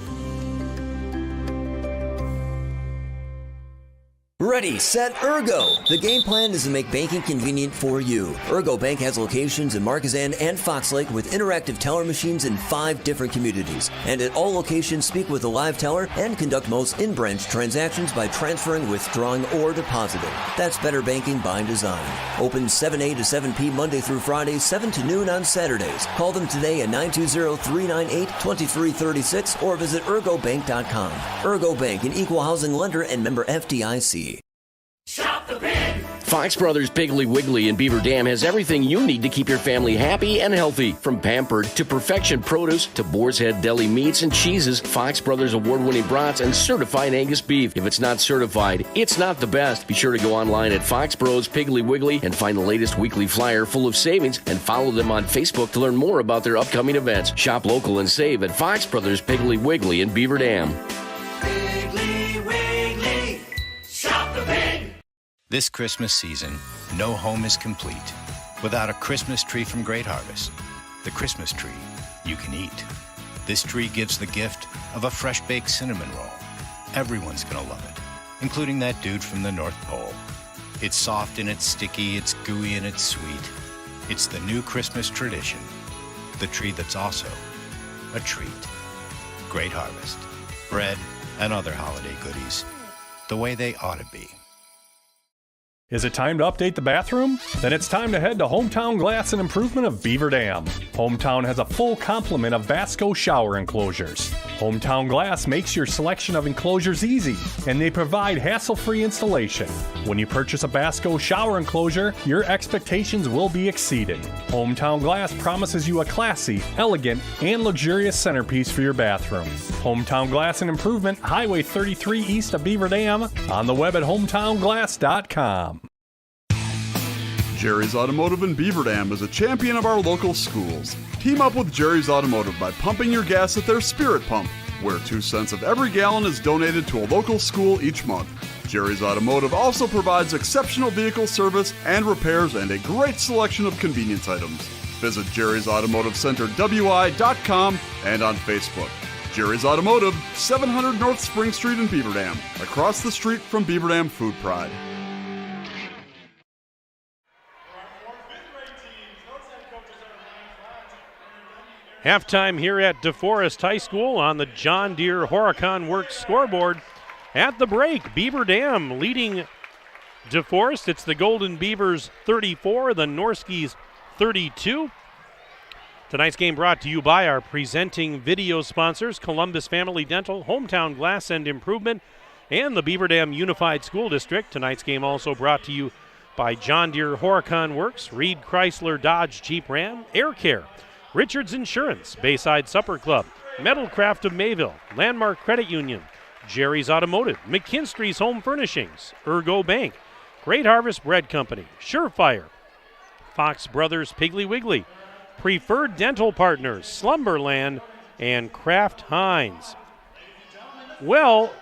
Ready, set, Ergo! The game plan is to make banking convenient for you. Ergo Bank has locations in Marquezan and Fox Lake with interactive teller machines in 5 different communities. And at all locations, speak with a live teller and conduct most in-branch transactions by transferring, withdrawing, or depositing. That's better banking by design. Open 7 a to 7 p Monday through Friday, 7 to noon on Saturdays. Call them today at 920-398-2336 or visit ergobank.com. Ergo Bank, an equal housing lender and member FDIC. Shop the Pig! Fox Brothers Piggly Wiggly in Beaver Dam has everything you need to keep your family happy and healthy. From Pampered to Perfection Produce to Boar's Head Deli Meats and Cheeses, Fox Brothers award-winning brats, and certified Angus beef. If it's not certified, it's not the best. Be sure to go online at Fox Bros Piggly Wiggly and find the latest weekly flyer full of savings, and follow them on Facebook to learn more about their upcoming events. Shop local and save at Fox Brothers Piggly Wiggly in Beaver Dam. Piggly Wiggly, shop the pig! This Christmas season, no home is complete without a Christmas tree from Great Harvest. The Christmas tree you can eat. This tree gives the gift of a fresh-baked cinnamon roll. Everyone's gonna love it, including that dude from the North Pole. It's soft and it's sticky, it's gooey and it's sweet. It's the new Christmas tradition. The tree that's also a treat. Great Harvest. Bread and other holiday goodies. The way they ought to be. Is it time to update the bathroom? Then it's time to head to Hometown Glass and Improvement of Beaver Dam. Hometown has a full complement of Vasco shower enclosures. Hometown Glass makes your selection of enclosures easy, and they provide hassle-free installation. When you purchase a Vasco shower enclosure, your expectations will be exceeded. Hometown Glass promises you a classy, elegant, and luxurious centerpiece for your bathroom. Hometown Glass and Improvement, Highway 33 east of Beaver Dam, on the web at hometownglass.com. Jerry's Automotive in Beaver Dam is a champion of our local schools. Team up with Jerry's Automotive by pumping your gas at their Spirit Pump, where 2 cents of every gallon is donated to a local school each month. Jerry's Automotive also provides exceptional vehicle service and repairs and a great selection of convenience items. Visit Jerry's Automotive Center WI.com and on Facebook. Jerry's Automotive, 700 North Spring Street in Beaver Dam, across the street from Beaver Dam Food Pride. Halftime here at Deforest High School on the John Deere Horicon Works scoreboard. At the break, Beaver Dam leading Deforest. It's the Golden Beavers 34, the Norskies 32. Tonight's game brought to you by our presenting video sponsors, Columbus Family Dental, Hometown Glass and Improvement, and the Beaver Dam Unified School District. Tonight's game also brought to you by John Deere Horicon Works, Reed Chrysler Dodge Jeep Ram, Air Care, Richards Insurance, Bayside Supper Club, Metalcraft of Mayville, Landmark Credit Union, Jerry's Automotive, McKinstry's Home Furnishings, Ergo Bank, Great Harvest Bread Company, Surefire, Fox Brothers Piggly Wiggly, Preferred Dental Partners, Slumberland, and Kraft Heinz. Well,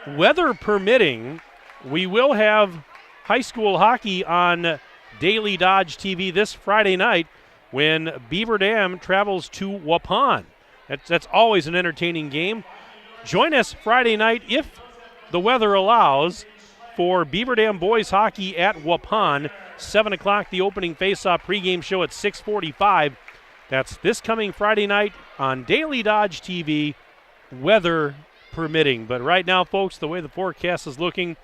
weather permitting, we will have high school hockey on Daily Dodge TV this Friday night when Beaver Dam travels to Waupun. That's always an entertaining game. Join us Friday night, if the weather allows, for Beaver Dam boys hockey at Waupun. 7 o'clock, the opening face-off pregame show at 6:45. That's this coming Friday night on Daily Dodge TV, weather permitting. But right now, folks, the way the forecast is looking,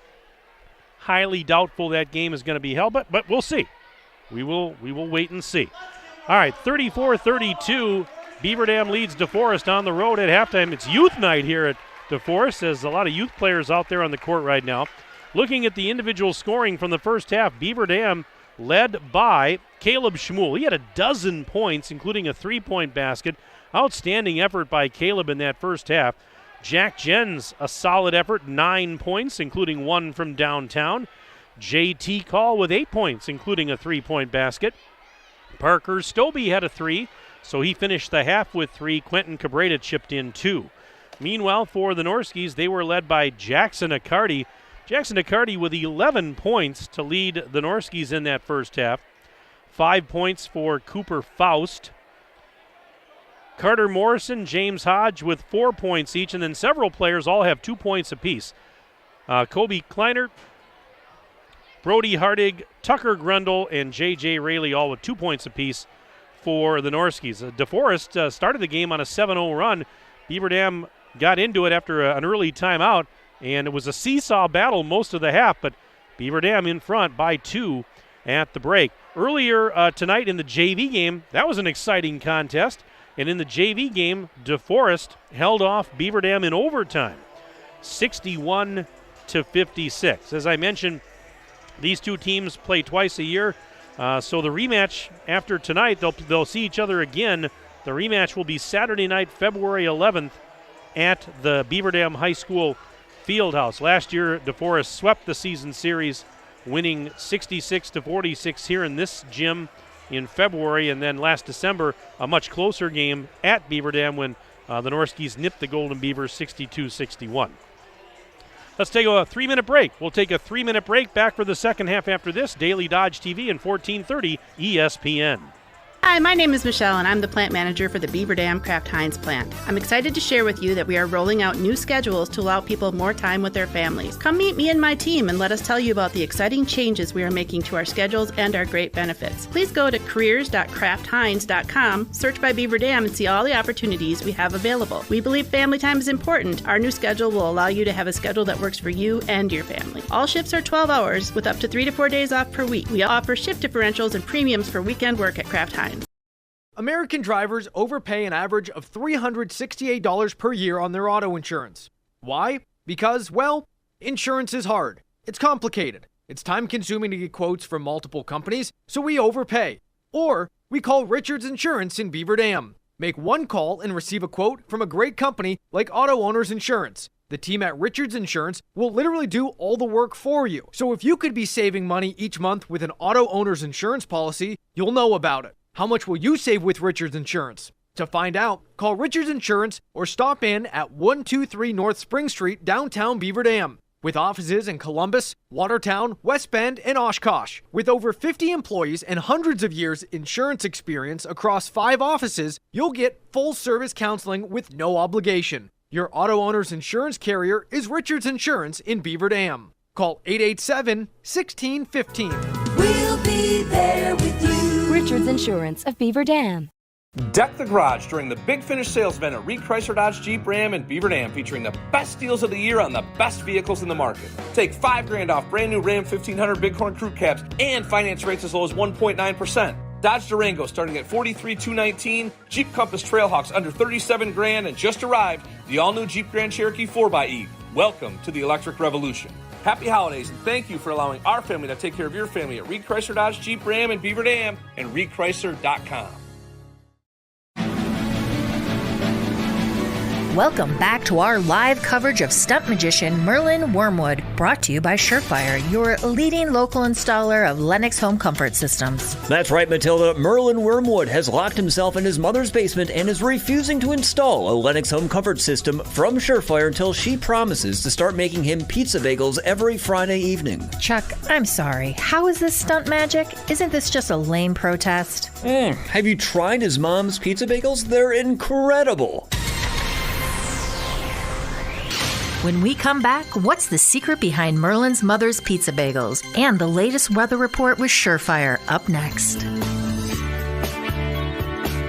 highly doubtful that game is going to be held, but we'll see. We will wait and see. All right, 34-32, Beaver Dam leads Deforest on the road at halftime. It's youth night here at Deforest. There's a lot of youth players out there on the court right now. Looking at the individual scoring from the first half, Beaver Dam led by Caleb Schmuel. He had 12 points, including a three-point basket. Outstanding effort by Caleb in that first half. Jack Jens, a solid effort, 9 points, including one from downtown. J.T. Call with 8 points, including a three-point basket. Parker Stobie had a 3, so he finished the half with 3. Quentin Cabrera chipped in 2. Meanwhile, for the Norskies, they were led by Jackson Accardi. Jackson Accardi with 11 points to lead the Norskies in that first half. 5 points for Cooper Faust. Carter Morrison, James Hodge with 4 points each, and then several players all have 2 points apiece. Kobe Kleiner, Brody Hardig, Tucker Grundle, and J.J. Rayleigh all with 2 points apiece for the Norskies. Deforest started the game on a 7-0 run. Beaver Dam got into it after an early timeout, and it was a seesaw battle most of the half, but Beaver Dam in front by 2 at the break. Earlier tonight in the JV game, that was an exciting contest, and in the JV game, Deforest held off Beaver Dam in overtime, 61-56. As I mentioned, these two teams play twice a year, so the rematch after tonight, they'll see each other again. The rematch will be Saturday night, February 11th at the Beaver Dam High School Fieldhouse. Last year, Deforest swept the season series, winning 66-46 here in this gym in February, and then last December, a much closer game at Beaver Dam when the Norskies nipped the Golden Beavers 62-61. Let's take a 3-minute break. We'll take a 3-minute break. Back for the second half after this. Daily Dodge TV and 1430 ESPN. Hi, my name is Michelle, and I'm the plant manager for the Beaver Dam Kraft Heinz plant. I'm excited to share with you that we are rolling out new schedules to allow people more time with their families. Come meet me and my team and let us tell you about the exciting changes we are making to our schedules and our great benefits. Please go to careers.kraftheinz.com, search by Beaver Dam, and see all the opportunities we have available. We believe family time is important. Our new schedule will allow you to have a schedule that works for you and your family. All shifts are 12 hours with up to 3 to 4 days off per week. We offer shift differentials and premiums for weekend work at Kraft Heinz. American drivers overpay an average of $368 per year on their auto insurance. Why? Because, well, insurance is hard. It's complicated. It's time-consuming to get quotes from multiple companies, so we overpay. Or we call Richards Insurance in Beaver Dam. Make one call and receive a quote from a great company like Auto Owners Insurance. The team at Richards Insurance will literally do all the work for you. So if you could be saving money each month with an Auto Owners Insurance policy, you'll know about it. How much will you save with Richards Insurance? To find out, call Richards Insurance or stop in at 123 North Spring Street, downtown Beaver Dam. With offices in Columbus, Watertown, West Bend, and Oshkosh. With over 50 employees and hundreds of years insurance experience across 5 offices, you'll get full-service counseling with no obligation. Your auto owner's insurance carrier is Richards Insurance in Beaver Dam. Call 887-1615. We'll be there with you. Richards Insurance of Beaver Dam. Deck the garage during the Big Finish sales event at Chrysler Dodge Jeep Ram in Beaver Dam, featuring the best deals of the year on the best vehicles in the market. Take $5,000 off brand new Ram 1500 Bighorn crew cabs and finance rates as low as 1.9%. Dodge Durango starting at $43,219. Jeep Compass Trailhawks under $37,000, and just arrived the all-new Jeep Grand Cherokee 4xe. Welcome to the electric revolution. Happy holidays, and thank you for allowing our family to take care of your family at Chrysler Dodge Jeep Ram in Beaver Dam and ReedChrysler.com. Welcome back to our live coverage of stunt magician Merlin Wormwood, brought to you by Surefire, your leading local installer of Lennox home comfort systems. That's right, Matilda. Merlin Wormwood has locked himself in his mother's basement and is refusing to install a Lennox home comfort system from Surefire until she promises to start making him pizza bagels every Friday evening. Chuck, I'm sorry. How is this stunt magic? Isn't this just a lame protest? Have you tried his mom's pizza bagels? They're incredible. When we come back, what's the secret behind Merlin's mother's pizza bagels? And the latest weather report with Surefire up next.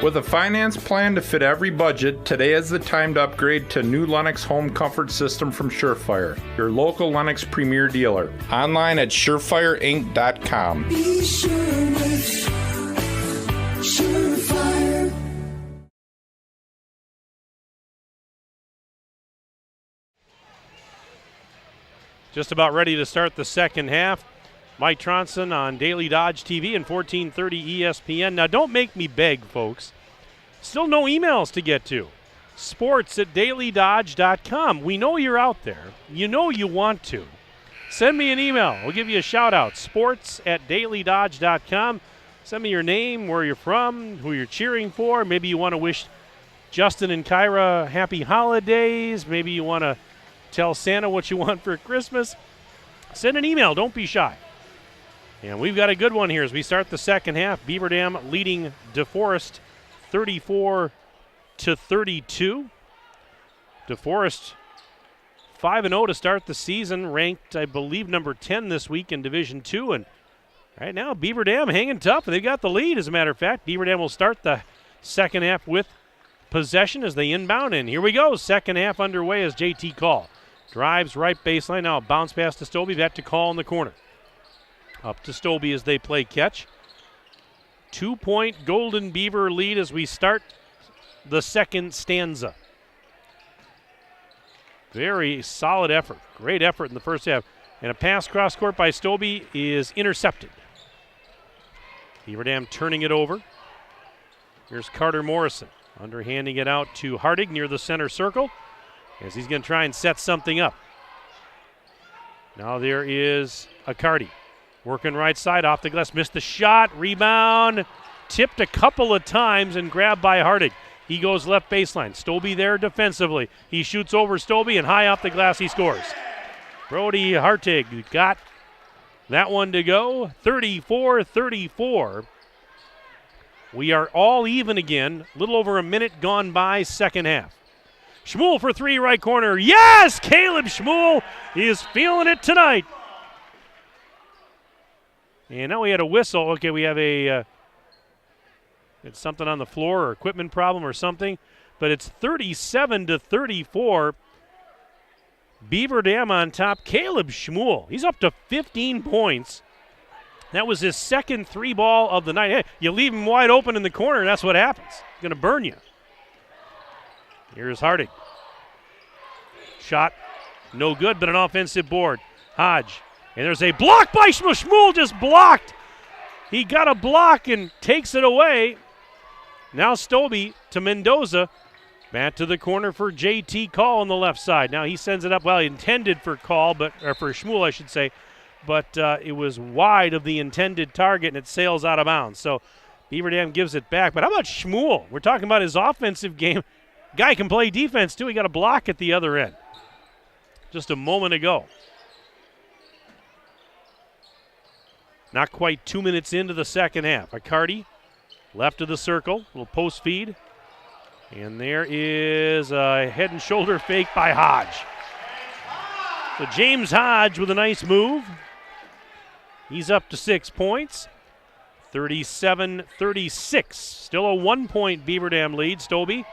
With a finance plan to fit every budget, today is the time to upgrade to new Lennox home comfort system from Surefire, your local Lennox premier dealer. Online at surefireinc.com. Be sure with Surefire. Just about ready to start the second half. Mike Tronson on Daily Dodge TV and 1430 ESPN. Now, don't make me beg, folks. Still no emails to get to. sports@dailydodge.com. We know you're out there. You know you want to. Send me an email. We'll give you a shout-out. sports@dailydodge.com. Send me your name, where you're from, who you're cheering for. Maybe you want to wish Justin and Kyra happy holidays. Maybe you want to tell Santa what you want for Christmas. Send an email. Don't be shy. And we've got a good one here as we start the second half. Beaver Dam leading Deforest 34-32. Deforest 5-0 to start the season, ranked, I believe, number 10 this week in Division II. And right now, Beaver Dam hanging tough. They've got the lead, as a matter of fact. Beaver Dam will start the second half with possession as they inbound. And here we go. Second half underway as JT Call drives right baseline. Now a bounce pass to Stobie. Back to Call in the corner. Up to Stobie as they play catch. 2-point Golden Beaver lead as we start the second stanza. Very solid effort. Great effort in the first half. And a pass cross court by Stobie is intercepted. Beaver Dam turning it over. Here's Carter Morrison. Underhanding it out to Hardig near the center circle as he's going to try and set something up. Now there is Accardi working right side off the glass. Missed the shot. Rebound. Tipped a couple of times and grabbed by Hardig. He goes left baseline. Stobie there defensively. He shoots over Stobie and high off the glass he scores. Brody Hartig got that one to go. 34-34. We are all even again. A little over a minute gone by, second half. Schmuel for three, right corner. Yes! Caleb Schmuel is feeling it tonight. And now we had a whistle. Okay, we have it's something on the floor or equipment problem or something. But it's 37-34. Beaver Dam on top. Caleb Schmuel, he's up to 15 points. That was his second three ball of the night. Hey, you leave him wide open in the corner, that's what happens. He's going to burn you. Here's Hardig. Shot, no good, but an offensive board. Hodge. And there's a block by Schmuel. Schmuel just blocked. He got a block and takes it away. Now Stobie to Mendoza. Back to the corner for JT Call on the left side. Now he sends it up. Well, he intended for Call, or for Schmuel, I should say. But it was wide of the intended target, and it sails out of bounds. So Beaver Dam gives it back. But how about Schmuel? We're talking about his offensive game. Guy can play defense, too. He got a block at the other end just a moment ago. Not quite 2 minutes into the second half. Accardi, left of the circle, little post feed. And there is a head and shoulder fake by Hodge. So James Hodge with a nice move. He's up to 6 points. 37-36. Still a 1-point Beaver Dam lead. Stobie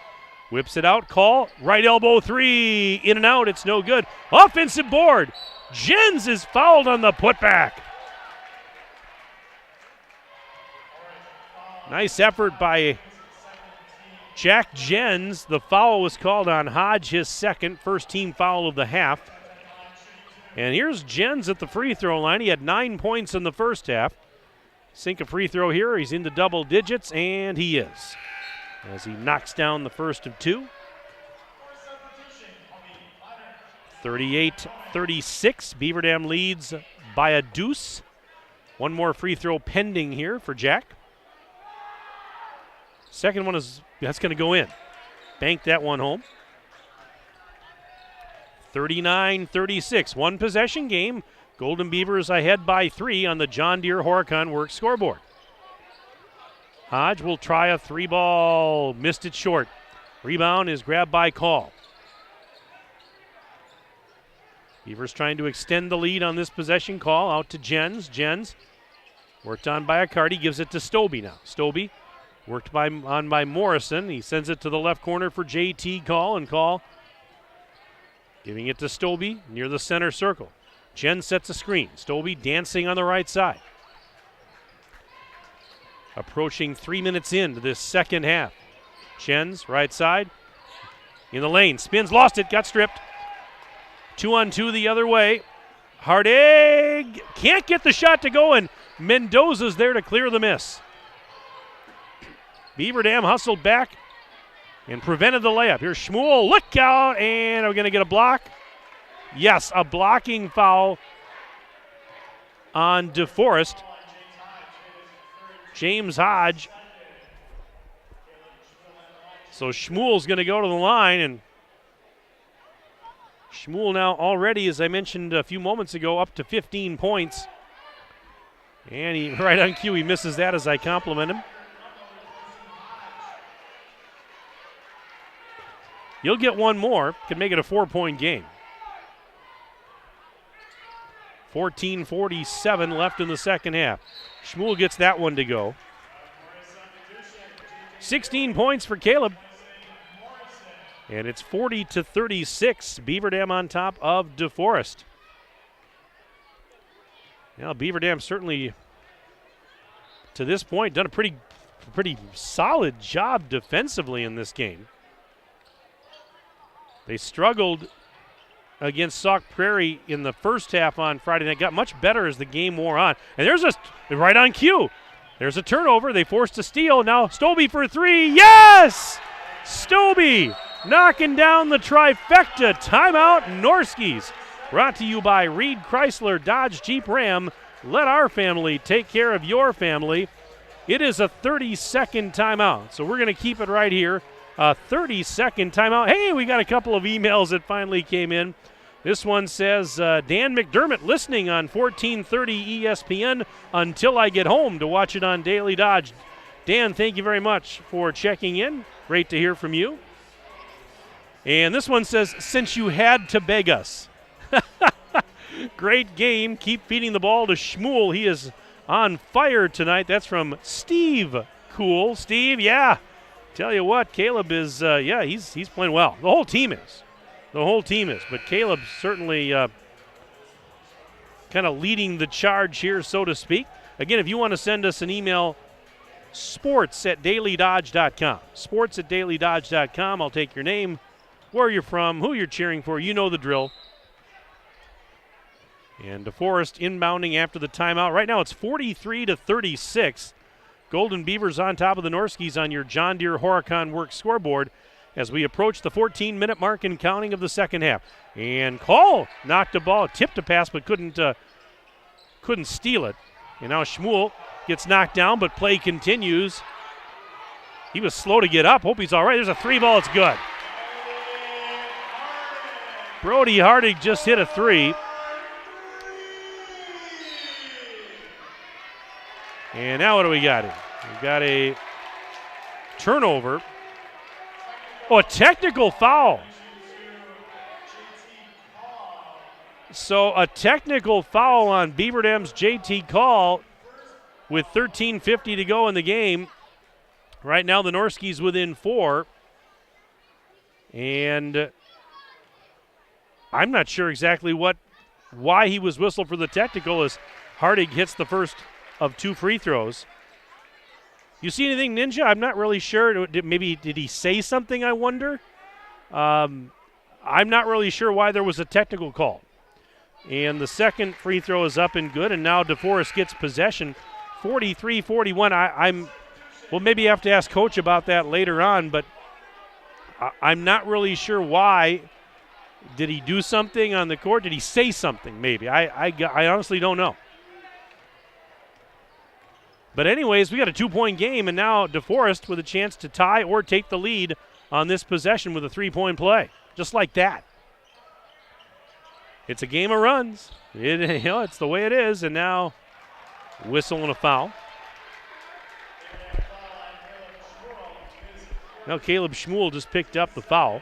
whips it out. Call. Right elbow three. In and out. It's no good. Offensive board. Jens is fouled on the putback. Nice effort by Jack Jens. The foul was called on Hodge, his second, first team foul of the half. And here's Jens at the free throw line. He had 9 points in the first half. Sink a free throw here. He's into double digits, and he is, as he knocks down the first of two. 38-36. Beaver Dam leads by a deuce. One more free throw pending here for Jack. Second one that's going to go in. Bank that one home. 39-36. One possession game. Golden Beavers ahead by 3 on the John Deere Horicon Works scoreboard. Hodge will try a 3-ball. Missed it short. Rebound is grabbed by Call. Beavers trying to extend the lead on this possession. Call out to Jens. Jens worked on by Accardi. Gives it to Stobie now. Stobie worked on by Morrison. He sends it to the left corner for JT Call, and Call giving it to Stobie near the center circle. Jens sets a screen. Stobie dancing on the right side. Approaching 3 minutes into this second half. Jens, right side. In the lane. Spins, lost it, got stripped. 2-on-2 the other way. Hardig can't get the shot to go, and Mendoza's there to clear the miss. Beaver Dam hustled back and prevented the layup. Here's Schmuel, look out, and are we going to get a block? Yes, a blocking foul on Deforest. James Hodge. So Schmuel's going to go to the line, and Schmuel now already, as I mentioned a few moments ago, up to 15 points. And he, right on cue, he misses that as I compliment him. You'll get one more, can make it a 4-point game. 14:47 left in the second half. Schmuel gets that one to go. 16 points for Caleb. And it's 40-36. Beaver Dam on top of Deforest. Now Beaver Dam certainly, to this point, done a pretty solid job defensively in this game. They struggled against Sauk Prairie in the first half on Friday night. Got much better as the game wore on. And there's right on cue. There's a turnover. They forced a steal. Now Stobie for three. Yes! Stobie knocking down the trifecta. Timeout, Norskies. Brought to you by Reed Chrysler Dodge Jeep Ram. Let our family take care of your family. It is a 30-second timeout, so we're going to keep it right here. A 30-second timeout. Hey, we got a couple of emails that finally came in. This one says, Dan McDermott listening on 1430 ESPN until I get home to watch it on Daily Dodge. Dan, thank you very much for checking in. Great to hear from you. And this one says, since you had to beg us. Great game. Keep feeding the ball to Schmuel. He is on fire tonight. That's from Steve. Cool. Steve, yeah. Tell you what, Caleb is, he's playing well. The whole team is. But Caleb certainly kind of leading the charge here, so to speak. Again, if you want to send us an email, sports@dailydodge.com. Sports@dailydodge.com. I'll take your name, where you're from, who you're cheering for. You know the drill. And DeForest inbounding after the timeout. Right now it's 43-36. Golden Beavers on top of the Norskies on your John Deere Horicon Works scoreboard as we approach the 14-minute mark and counting of the second half. And Call knocked a ball, tipped a pass, but couldn't steal it. And now Schmuel gets knocked down, but play continues. He was slow to get up. Hope he's all right. There's a 3-ball. It's good. Brody Hardig just hit a 3. And now what do we got here? We've got a turnover. Oh, a technical foul. So a technical foul on Beaver Dam's JT Call with 13:50 to go in the game. Right now the Norskies within 4. And I'm not sure exactly why he was whistled for the technical as Hardig hits the first of 2 free throws. You see anything, Ninja? I'm not really sure. Maybe did he say something, I wonder? I'm not really sure why there was a technical call. And the second free throw is up and good, and now Deforest gets possession. 43-41. Well, maybe you have to ask Coach about that later on, but I'm not really sure why. Did he do something on the court? Did he say something maybe? I honestly don't know. But anyways, we got a 2-point game, and now Deforest with a chance to tie or take the lead on this possession with a 3-point play. Just like that. It's a game of runs. It's the way it is, and now whistle and a foul. Now Caleb Schmuel just picked up the foul.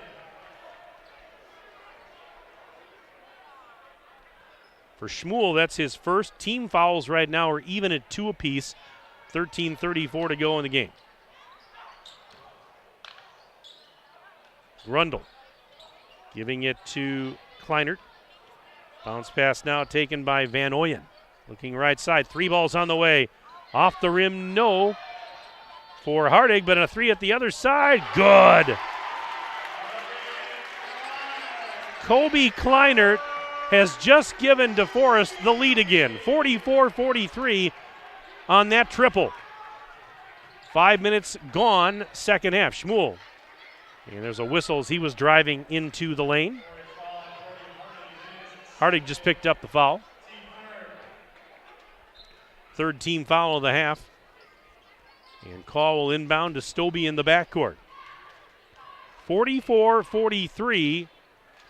For Schmuel, that's his first. Team fouls right now are even at 2 apiece. 13:34 to go in the game. Grundle giving it to Kleinert. Bounce pass now taken by Van Ooyen. Looking right side. 3 balls on the way. Off the rim, no. For Hardig, but a 3 at the other side. Good. Kobe Kleinert has just given Deforest the lead again. 44-43 on that triple. 5 minutes gone, second half. Schmuel. And there's a whistle as he was driving into the lane. Hardig just picked up the foul. Third team foul of the half. And call will inbound to Stobie in the backcourt. 44-43.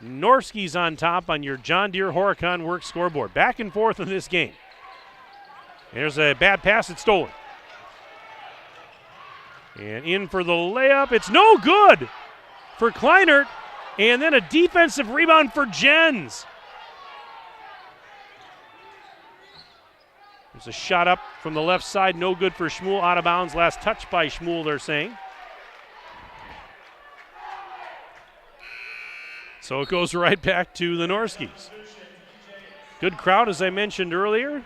Norski's on top on your John Deere Horicon Works scoreboard. Back and forth in this game. There's a bad pass. It's stolen. And in for the layup. It's no good for Kleinert. And then a defensive rebound for Jens. There's a shot up from the left side. No good for Schmuel. Out of bounds. Last touch by Schmuel, they're saying. So it goes right back to the Norskies. Good crowd, as I mentioned earlier,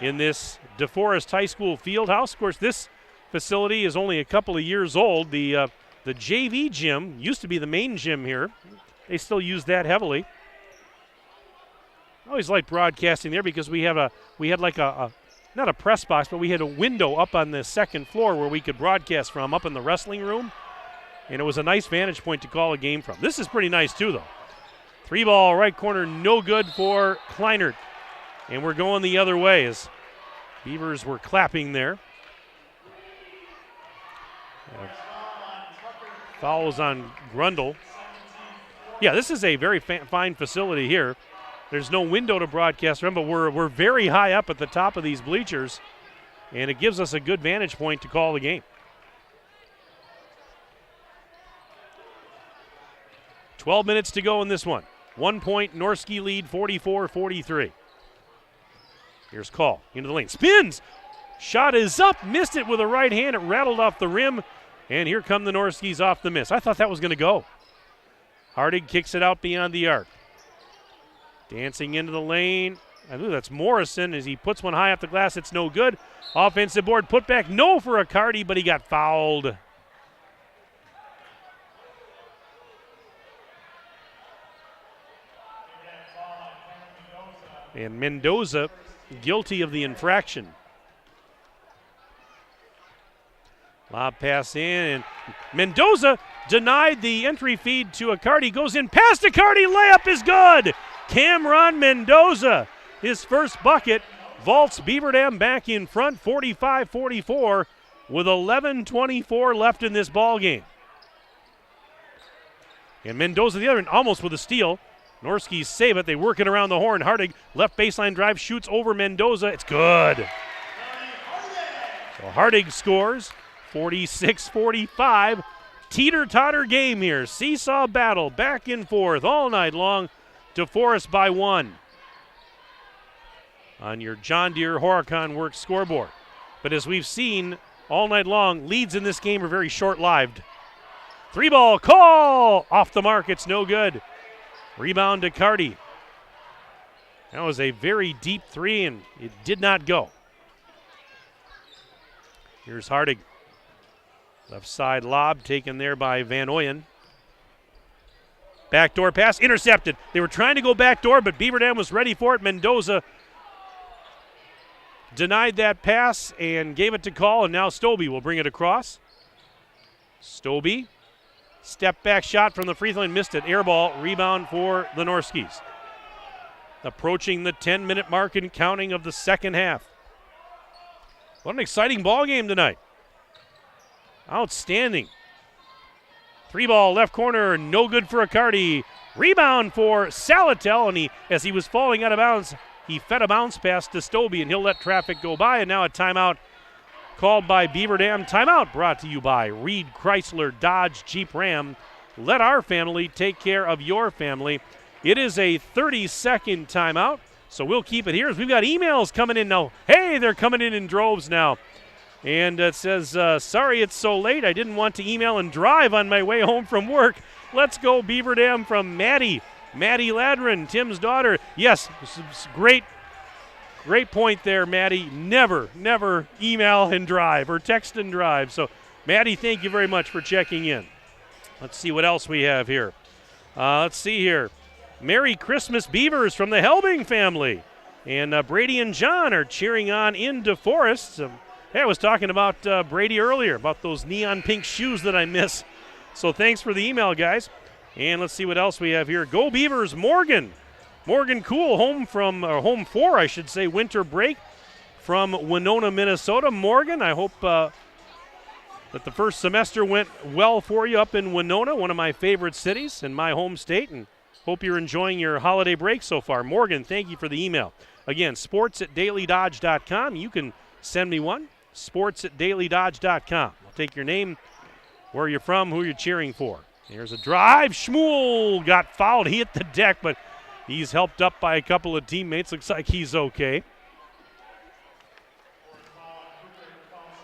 in this DeForest High School field house. Of course, this facility is only a couple of years old. The JV gym used to be the main gym here. They still use that heavily. I always liked broadcasting there because we had like a not a press box, but we had a window up on the second floor where we could broadcast from up in the wrestling room. And it was a nice vantage point to call a game from. This is pretty nice too, though. 3 ball right corner, no good for Kleinert. And we're going the other way as Beavers were clapping there. Fouls on Grundle. Yeah, this is a very fine facility here. There's no window to broadcast from, but we're very high up at the top of these bleachers, and it gives us a good vantage point to call the game. 12 minutes to go in this one. 1 point Norski lead, 44-43. Here's Call into the lane. Spins! Shot is up, missed it with a right hand. It rattled off the rim, and here come the Norskis off the miss. I thought that was going to go. Hardig kicks it out beyond the arc. Dancing into the lane. I believe that's Morrison as he puts one high off the glass. It's no good. Offensive board put back. No for Accardi, but he got fouled. And Mendoza guilty of the infraction. Lob pass in, and Mendoza denied the entry feed to Accardi. Goes in past Accardi. Layup is good. Cameron Mendoza, his first bucket, vaults Beaver Dam back in front, 45-44, with 11:24 left in this ball game. And Mendoza, the other end, almost with a steal. Norskies save it. They work it around the horn. Hardig, left baseline drive, shoots over Mendoza. It's good. So Hardig scores, 46-45. teeter-totter game here. Seesaw battle, back and forth all night long. Deforest by 1 on your John Deere Horicon Works scoreboard. But as we've seen all night long, leads in this game are very short-lived. 3-ball call! Off the mark, it's no good. Rebound to Carty. That was a very deep 3, and it did not go. Here's Hardig. Left side lob taken there by Van Oyen. Backdoor pass intercepted. They were trying to go backdoor, but Beaver Dam was ready for it. Mendoza denied that pass and gave it to Call, and now Stobie will bring it across. Stobie, step back shot from the free throw line, missed it. Air ball, rebound for the Norskis. Approaching the 10-minute mark and counting of the second half. What an exciting ball game tonight. Outstanding. 3-ball left corner, no good for Accardi. Rebound for Salatel, and as he was falling out of bounds, he fed a bounce pass to Stobie, and he'll let traffic go by. And now a timeout called by Beaver Dam. Timeout brought to you by Reed Chrysler Dodge Jeep Ram. Let our family take care of your family. It is a 30-second timeout, so we'll keep it here. We've got emails coming in now. Hey, they're coming in droves now. And it says, sorry it's so late. I didn't want to email and drive on my way home from work. Let's go Beaver Dam from Maddie. Maddie Ladrin, Tim's daughter. Yes, great point there, Maddie. Never email and drive or text and drive. So, Maddie, thank you very much for checking in. Let's see what else we have here. Let's see here. Merry Christmas Beavers from the Helbing family. And Brady and John are cheering on in Deforest. Hey, I was talking about Brady earlier, about those neon pink shoes that I miss. So thanks for the email, guys. And let's see what else we have here. Go Beavers, Morgan. Morgan Cool, home for, I should say, winter break from Winona, Minnesota. Morgan, I hope that the first semester went well for you up in Winona, one of my favorite cities in my home state, and hope you're enjoying your holiday break so far. Morgan, thank you for the email. Again, sports@dailydodge.com. You can send me one. sports@dailydodge.com. I'll take your name, where you're from, who you're cheering for. Here's a drive. Schmuel got fouled. He hit the deck, but he's helped up by a couple of teammates. Looks like he's okay.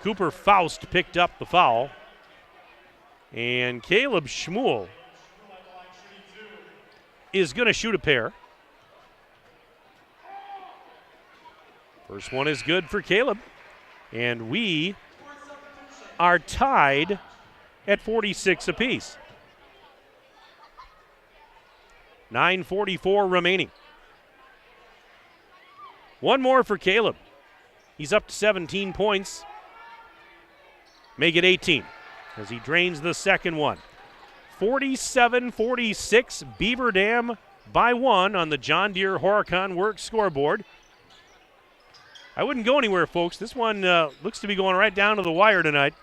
Cooper Faust picked up the foul. And Caleb Schmuel is going to shoot a pair. First one is good for Caleb. And we are tied at 46 apiece. 9:44 remaining. One more for Caleb. He's up to 17 points. Make it 18 as he drains the second one. 47-46, Beaver Dam by 1 on the John Deere Horicon Works scoreboard. I wouldn't go anywhere, folks. This one looks to be going right down to the wire tonight.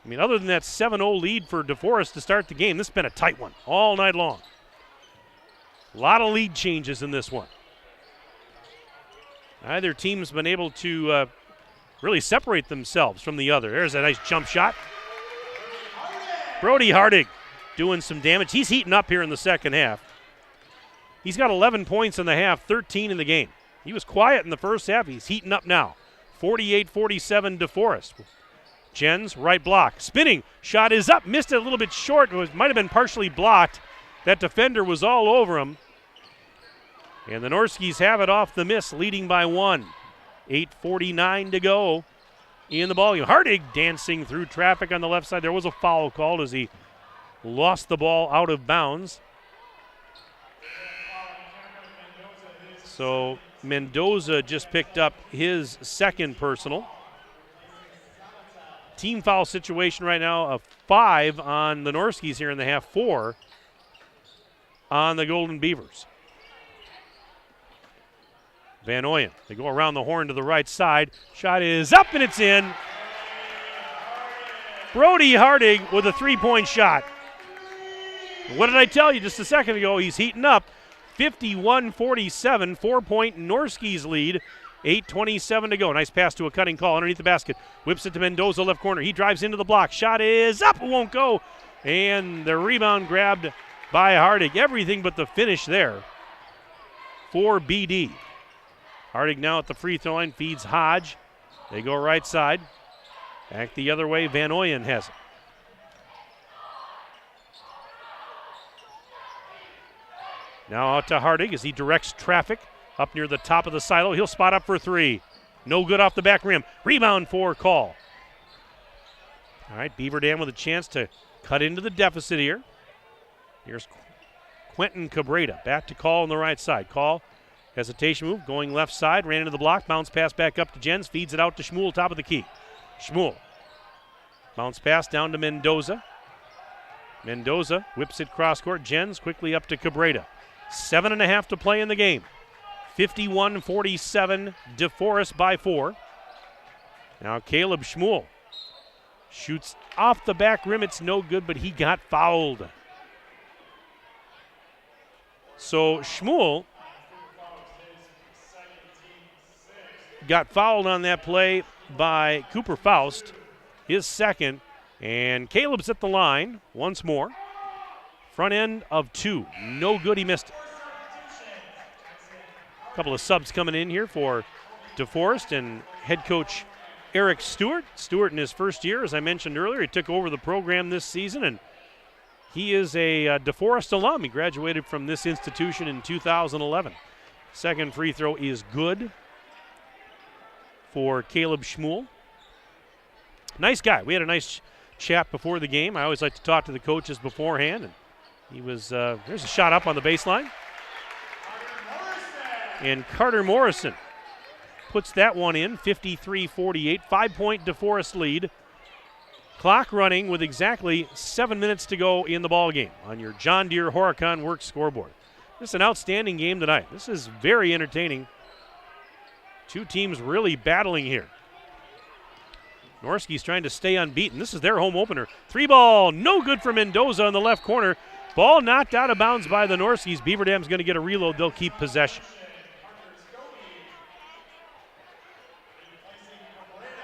I mean, other than that 7-0 lead for Deforest to start the game, this has been a tight one all night long. A lot of lead changes in this one. Neither team's been able to really separate themselves from the other. There's a nice jump shot. Brody Hardig doing some damage. He's heating up here in the second half. He's got 11 points in the half, 13 in the game. He was quiet in the first half. He's heating up now. 48-47 Deforest. Jens, right block. Spinning. Shot is up. Missed it a little bit short. It might have been partially blocked. That defender was all over him. And the Norskis have it off the miss, leading by 1. 8:49 to go in the ballgame. Hardig dancing through traffic on the left side. There was a foul called as he lost the ball out of bounds. So Mendoza just picked up his second personal. Team foul situation right now of 5 on the Norskis here in the half, 4 on the Golden Beavers. Van Oyen, they go around the horn to the right side. Shot is up and it's in. Brody Hardig with a 3-point shot. What did I tell you just a second ago? He's heating up. 51-47, 4-point Norskis lead 8:27 to go. Nice pass to a cutting call underneath the basket. Whips it to Mendoza, left corner. He drives into the block. Shot is up. It won't go. And the rebound grabbed by Hardig. Everything but the finish there for BD. Hardig now at the free throw line. Feeds Hodge. They go right side. Back the other way. Van Oyen has it. Now out to Hardig as he directs traffic up near the top of the silo. He'll spot up for three. No good off the back rim. Rebound for Call. All right, Beaver Dam with a chance to cut into the deficit here. Here's Quentin Cabrera. Back to Call on the right side. Call, hesitation move, going left side, ran into the block, bounce pass back up to Jens, feeds it out to Schmuel, top of the key. Schmuel. Bounce pass down to Mendoza. Mendoza whips it cross court. Jens quickly up to Cabrera. 7.5 to play in the game. 51-47, DeForest by 4. Now Caleb Schmuel shoots off the back rim. It's no good, but he got fouled. So Schmuel got fouled on that play by Cooper Faust, his second. And Caleb's at the line once more. Front end of 2. No good, he missed it. A couple of subs coming in here for DeForest and head coach Eric Stewart. Stewart in his first year, as I mentioned earlier, he took over the program this season, and he is a DeForest alum. He graduated from this institution in 2011. Second free throw is good for Caleb Schmuel. Nice guy. We had a nice chat before the game. I always like to talk to the coaches beforehand, and he was, there's a shot up on the baseline. And Carter Morrison puts that one in, 53-48, 5-point DeForest lead. Clock running with exactly 7 minutes to go in the ball game on your John Deere Horicon Works scoreboard. This is an outstanding game tonight. This is very entertaining. Two teams really battling here. Norski's trying to stay unbeaten. This is their home opener. 3-ball, no good for Mendoza in the left corner. Ball knocked out of bounds by the Norskis. Beaver Dam's going to get a reload. They'll keep possession.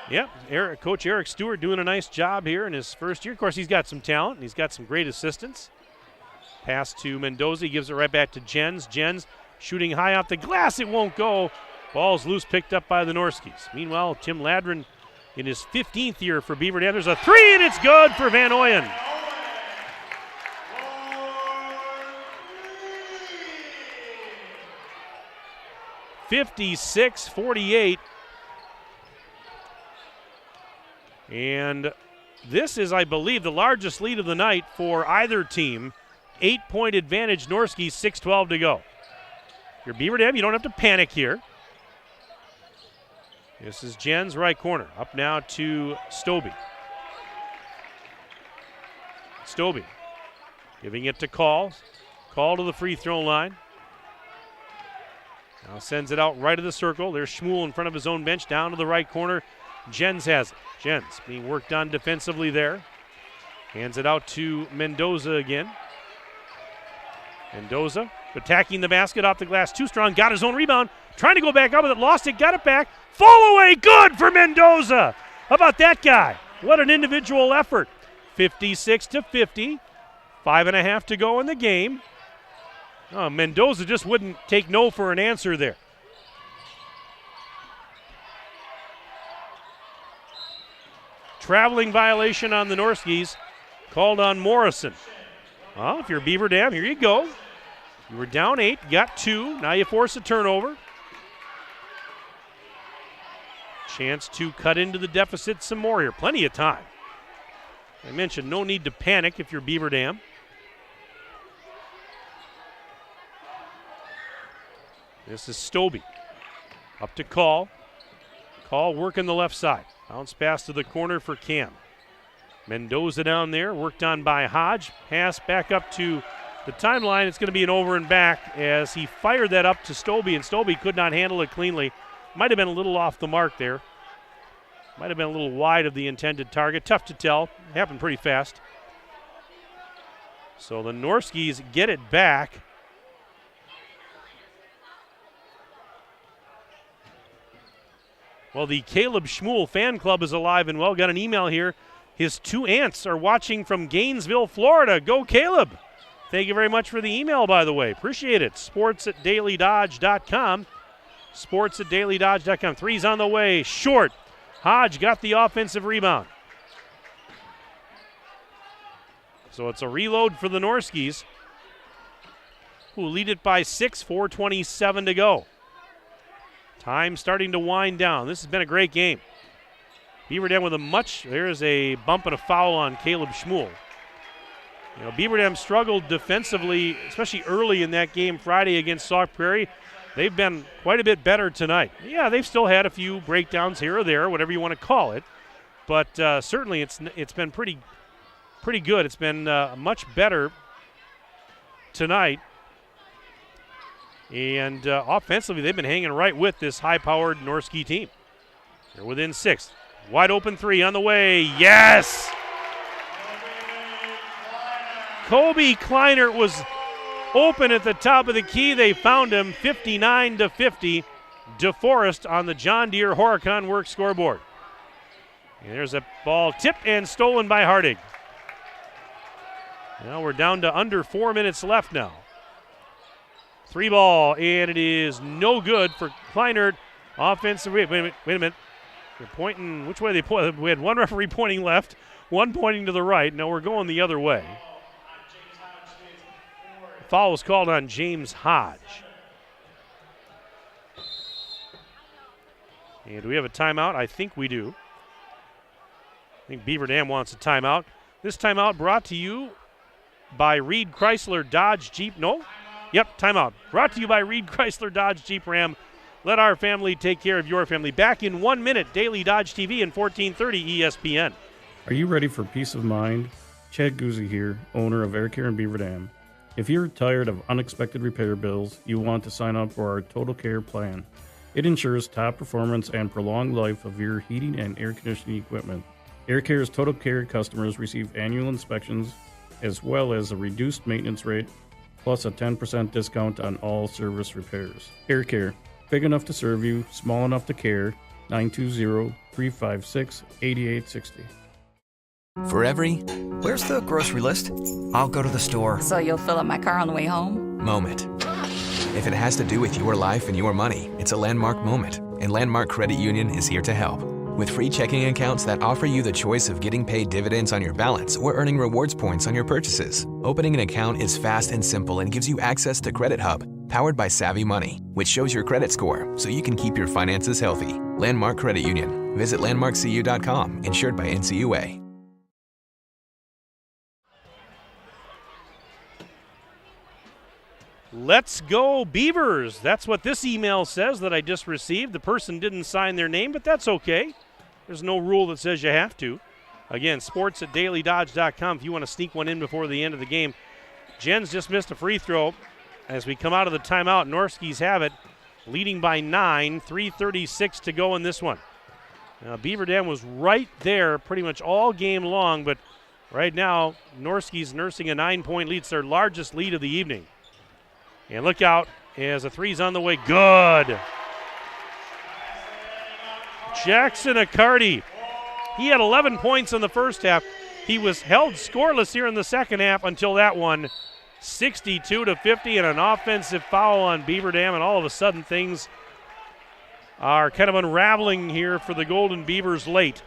Yep, Coach Eric Stewart doing a nice job here in his first year. Of course, he's got some talent, and he's got some great assistants. Pass to Mendoza. He gives it right back to Jens. Jens shooting high off the glass. It won't go. Ball's loose, picked up by the Norskis. Meanwhile, Tim Ladrin in his 15th year for Beaver Dam. There's a three, and it's good for Van Oyen. (56-48). And this is, I believe, the largest lead of the night for either team. 8-point advantage, Norski, 6:12 to go. You're Beaver Dam, you don't have to panic here. This is Jens, right corner. Up now to Stobie. Stobie giving it to Call. Call to the free throw line. Now sends it out right of the circle. There's Schmuel in front of his own bench, down to the right corner. Jens has it. Jens being worked on defensively there. Hands it out to Mendoza again. Mendoza attacking the basket off the glass. Too strong. Got his own rebound. Trying to go back up with it. Lost it. Got it back. Fall away. Good for Mendoza. How about that guy? What an individual effort. 56-50. 5.5 to go in the game. Oh, Mendoza just wouldn't take no for an answer there. Traveling violation on the Norskis, called on Morrison. Well, if you're Beaver Dam, here you go. You were down 8, got 2. Now you force a turnover. Chance to cut into the deficit some more here. Plenty of time. I mentioned no need to panic if you're Beaver Dam. This is Stobie. Up to Call. Call working the left side. Bounce pass to the corner for Cam. Mendoza down there, worked on by Hodge. Pass back up to the timeline. It's going to be an over and back as he fired that up to Stobie, and Stobie could not handle it cleanly. Might have been a little off the mark there. Might have been a little wide of the intended target. Tough to tell. It happened pretty fast. So the Norskis get it back. Well, the Caleb Schmuel fan club is alive and well. Got an email here. His 2 aunts are watching from Gainesville, Florida. Go Caleb. Thank you very much for the email, by the way. Appreciate it. sports@dailydodge.com. sports@dailydodge.com. 3's on the way. Short. Hodge got the offensive rebound. So it's a reload for the Norskies, who lead it by 6, 4:27 to go. Time starting to wind down. This has been a great game. Beaver Dam with there's a bump and a foul on Caleb Schmuel. You know, Beaver Dam struggled defensively, especially early in that game Friday against Sauk Prairie. They've been quite a bit better tonight. Yeah, they've still had a few breakdowns here or there, whatever you want to call it. But certainly it's been pretty good. It's been much better tonight. And offensively, they've been hanging right with this high-powered Norski team. They're within 6. Wide open 3 on the way. Yes! Kobe Kleinert was open at the top of the key. They found him 59-50. Deforest on the John Deere Horicon Works scoreboard. And there's a ball tipped and stolen by Hardig. Now we're down to under 4 minutes left now. 3 ball, and it is no good for Kleinert. Offensive. Wait a minute. They're pointing. Which way they point? We had one referee pointing left, one pointing to the right. No, we're going the other way. Foul was called on James Hodge. And do we have a timeout? I think we do. I think Beaver Dam wants a timeout. This timeout brought to you by Reed Chrysler Dodge Jeep. No? Yep, timeout. Brought to you by Reed Chrysler Dodge Jeep Ram. Let our family take care of your family. Back in 1 minute, Daily Dodge TV and 1430 ESPN. Are you ready for peace of mind? Chad Guzzi here, owner of Air Care in Beaver Dam. If you're tired of unexpected repair bills, you want to sign up for our Total Care plan. It ensures top performance and prolonged life of your heating and air conditioning equipment. Air Care's Total Care customers receive annual inspections as well as a reduced maintenance rate, plus a 10% discount on all service repairs. Air Care, big enough to serve you, small enough to care. 920-356-8860. For every Where's the grocery list? I'll go to the store. So you'll fill up my car on the way home? moment. If it has to do with your life and your money, it's a landmark moment, and Landmark Credit Union is here to help. With free checking accounts that offer you the choice of getting paid dividends on your balance or earning rewards points on your purchases. Opening an account is fast and simple and gives you access to Credit Hub, powered by Savvy Money, which shows your credit score so you can keep your finances healthy. Landmark Credit Union. Visit landmarkcu.com, insured by NCUA. Let's go Beavers. That's what this email says that I just received. The person didn't sign their name, but that's okay. There's no rule that says you have to. Again, sports@dailydodge.com if you want to sneak one in before the end of the game. Jens just missed a free throw. As we come out of the timeout, Norskies have it, leading by 9, 3:36 to go in this one. Now, Beaver Dam was right there pretty much all game long, but right now, Norskies nursing a 9-point lead. It's their largest lead of the evening. And look out, as a three's on the way. Good. Jackson Accardi. He had 11 points in the first half. He was held scoreless here in the second half until that one. 62-50 and an offensive foul on Beaver Dam, and all of a sudden things are kind of unraveling here for the Golden Beavers late.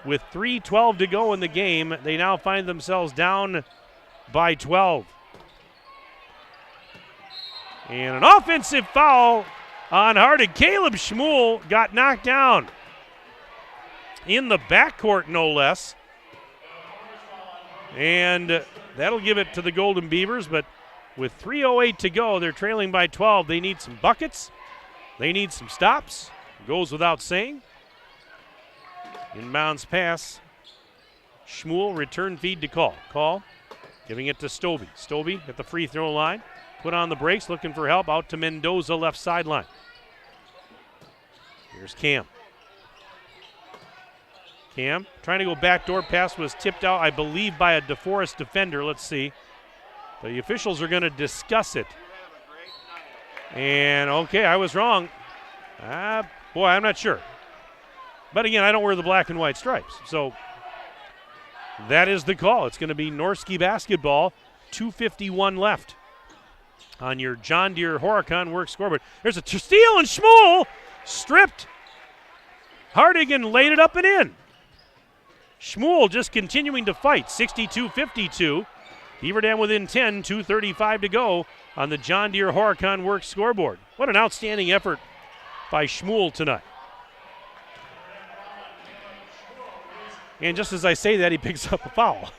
With 3:12 to go in the game, they now find themselves down by 12. And an offensive foul on Hardig. Caleb Schmuel got knocked down in the backcourt, no less. And that'll give it to the Golden Beavers, but with 3:08 to go, they're trailing by 12. They need some buckets. They need some stops. Goes without saying. Inbounds pass. Schmuel, return feed to Call. Call, giving it to Stobie. Stobie at the free throw line. Put on the brakes, looking for help, out to Mendoza, left sideline. Here's Cam. Cam trying to go backdoor, pass was tipped out, I believe, by a Deforest defender. Let's see. The officials are going to discuss it. And, okay, I was wrong. Boy, I'm not sure. But again, I don't wear the black and white stripes. So that is the call. It's going to be Norski basketball, 2:51 left on your John Deere Horicon Works scoreboard. There's a steal, and Schmuel stripped. Hardigan laid it up and in. Schmuel just continuing to fight, 62-52. Beaver Dam within 10, 2:35 to go on the John Deere Horicon Works scoreboard. What an outstanding effort by Schmuel tonight. And just as I say that, he picks up a foul.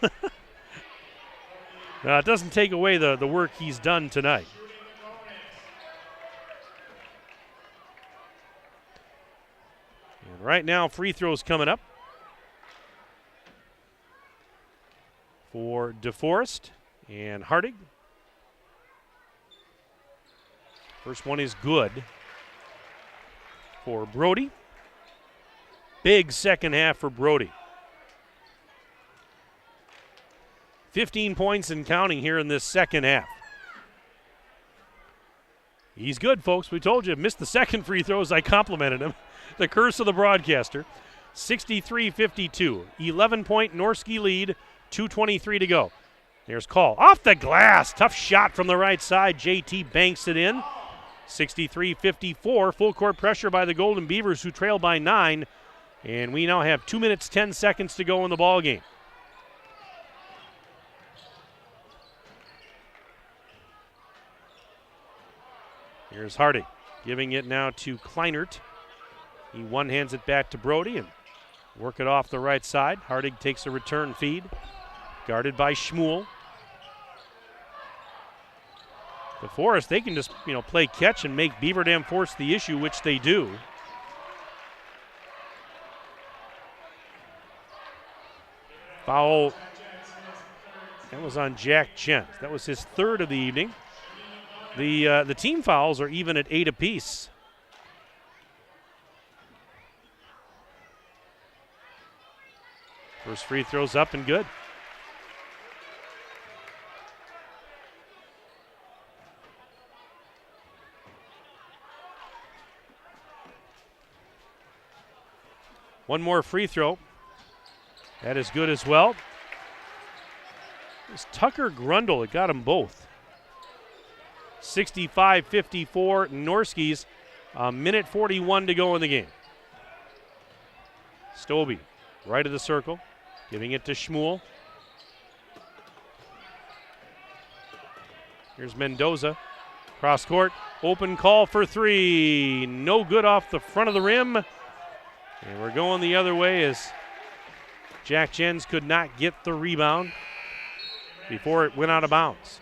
It doesn't take away the work he's done tonight. And right now, free throws coming up for Deforest and Hardig. First one is good for Brody. Big second half for Brody. 15 points and counting here in this second half. He's good, folks. We told you, missed the second free throws. I complimented him. The curse of the broadcaster. 63-52. 11-point Norski lead. 2:23 to go. There's call. Off the glass. Tough shot from the right side. JT banks it in. 63-54. Full court pressure by the Golden Beavers, who trail by 9. And we now have 2 minutes, 10 seconds to go in the ball game. Here's Hardy, giving it now to Kleinert. He one-hands it back to Brody and work it off the right side. Hardig takes a return feed, guarded by Schmuel. Deforest, they can just, play catch and make Beaver Dam force the issue, which they do. Foul. That was on Jack Jens. That was his third of the evening. The team fouls are even at 8 apiece. First free throw's up and good. One more free throw. That is good as well. It was Tucker Grundle that got them both. 65-54 Norskies. A minute 41 to go in the game. Stobie, right of the circle, giving it to Schmuel. Here's Mendoza. Cross court, open call for three. No good off the front of the rim. And we're going the other way as Jack Jens could not get the rebound before it went out of bounds.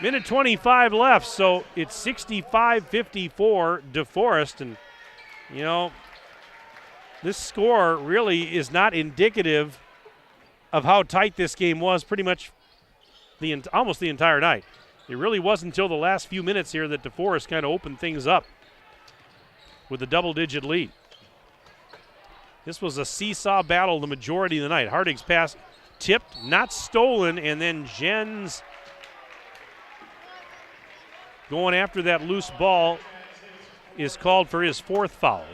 Minute 25 left, so it's 65-54 Deforest. And, this score really is not indicative of how tight this game was pretty much almost the entire night. It really wasn't until the last few minutes here that Deforest kind of opened things up with a double-digit lead. This was a seesaw battle the majority of the night. Hardig's pass tipped, not stolen, and then Jens going after that loose ball is called for his fourth foul.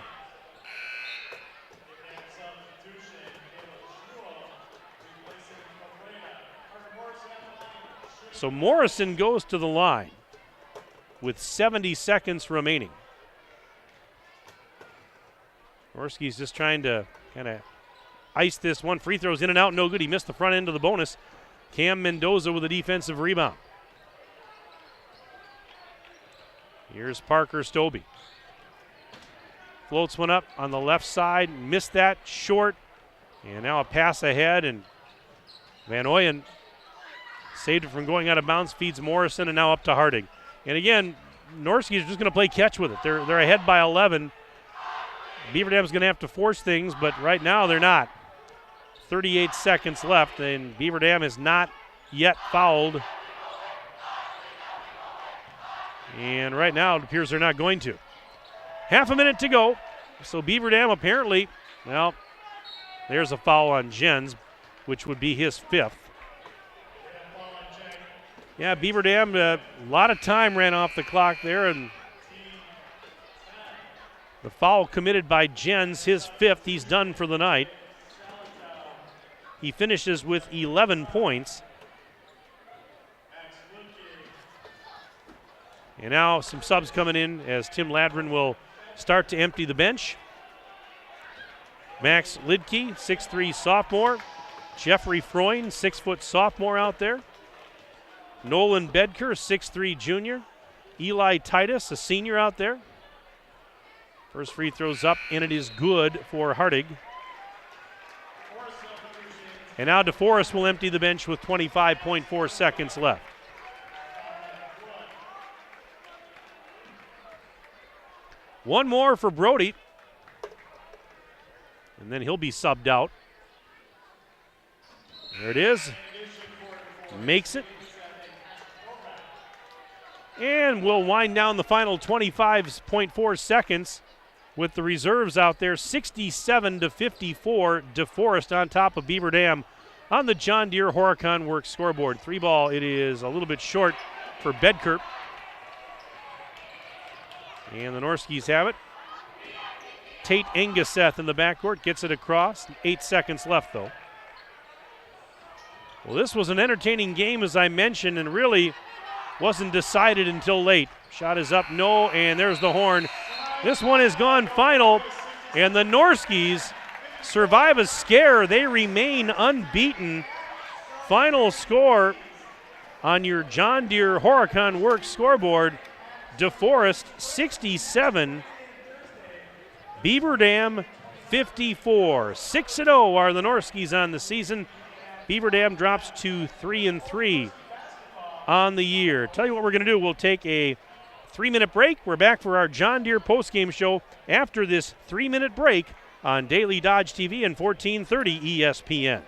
So Morrison goes to the line with 70 seconds remaining. Norski's just trying to kind of ice this one. Free throws in and out, no good. He missed the front end of the bonus. Cam Mendoza with a defensive rebound. Here's Parker Stobie. Floats one up on the left side, missed that short. And now a pass ahead, and Van Ooyen saved it from going out of bounds, feeds Morrison, and now up to Hardig. And again, Norski is just going to play catch with it. They're ahead by 11. Beaver Dam's going to have to force things, but right now they're not. 38 seconds left, and Beaver Dam is not yet fouled. And right now it appears they're not going to. Half a minute to go. So Beaver Dam apparently, there's a foul on Jens, which would be his fifth. Yeah, Beaver Dam, a lot of time ran off the clock there, The foul committed by Jens, his 5th. He's done for the night. He finishes with 11 points. And now some subs coming in as Tim Ladrin will start to empty the bench. Max Lidke, 6'3" sophomore. Jeffrey Freund, 6-foot sophomore out there. Nolan Bedker, 6'3" junior. Eli Titus, a senior out there. First free throw's up, and it is good for Hartig. And now Deforest will empty the bench with 25.4 seconds left. One more for Brody. And then he'll be subbed out. There it is. Makes it. And we'll wind down the final 25.4 seconds with the reserves out there. 67-54, Deforest on top of Beaver Dam on the John Deere Horicon Works scoreboard. 3-ball, it is a little bit short for Bedker. And the Norskis have it. Tate Engeseth in the backcourt gets it across. 8 seconds left, though. Well, this was an entertaining game, as I mentioned, and really wasn't decided until late. Shot is up, no, and there's the horn. This one has gone final, and the Norskis survive a scare. They remain unbeaten. Final score on your John Deere Horicon Works scoreboard, Deforest 67, Beaver Dam 54. 6-0 are the Norskis on the season. Beaver Dam drops to 3-3 on the year. Tell you what we're going to do. We'll take a 3-minute break. We're back for our John Deere postgame show after this 3-minute break on Daily Dodge TV and 1430 ESPN.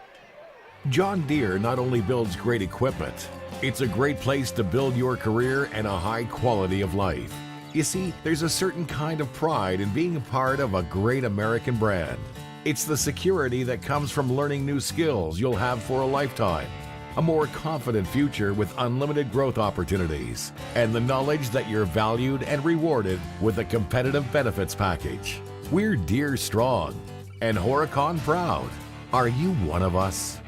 John Deere not only builds great equipment, it's a great place to build your career and a high quality of life. You see, there's a certain kind of pride in being a part of a great American brand. It's the security that comes from learning new skills you'll have for a lifetime, a more confident future with unlimited growth opportunities, and the knowledge that you're valued and rewarded with a competitive benefits package. We're Deere strong and Horicon proud. Are you one of us?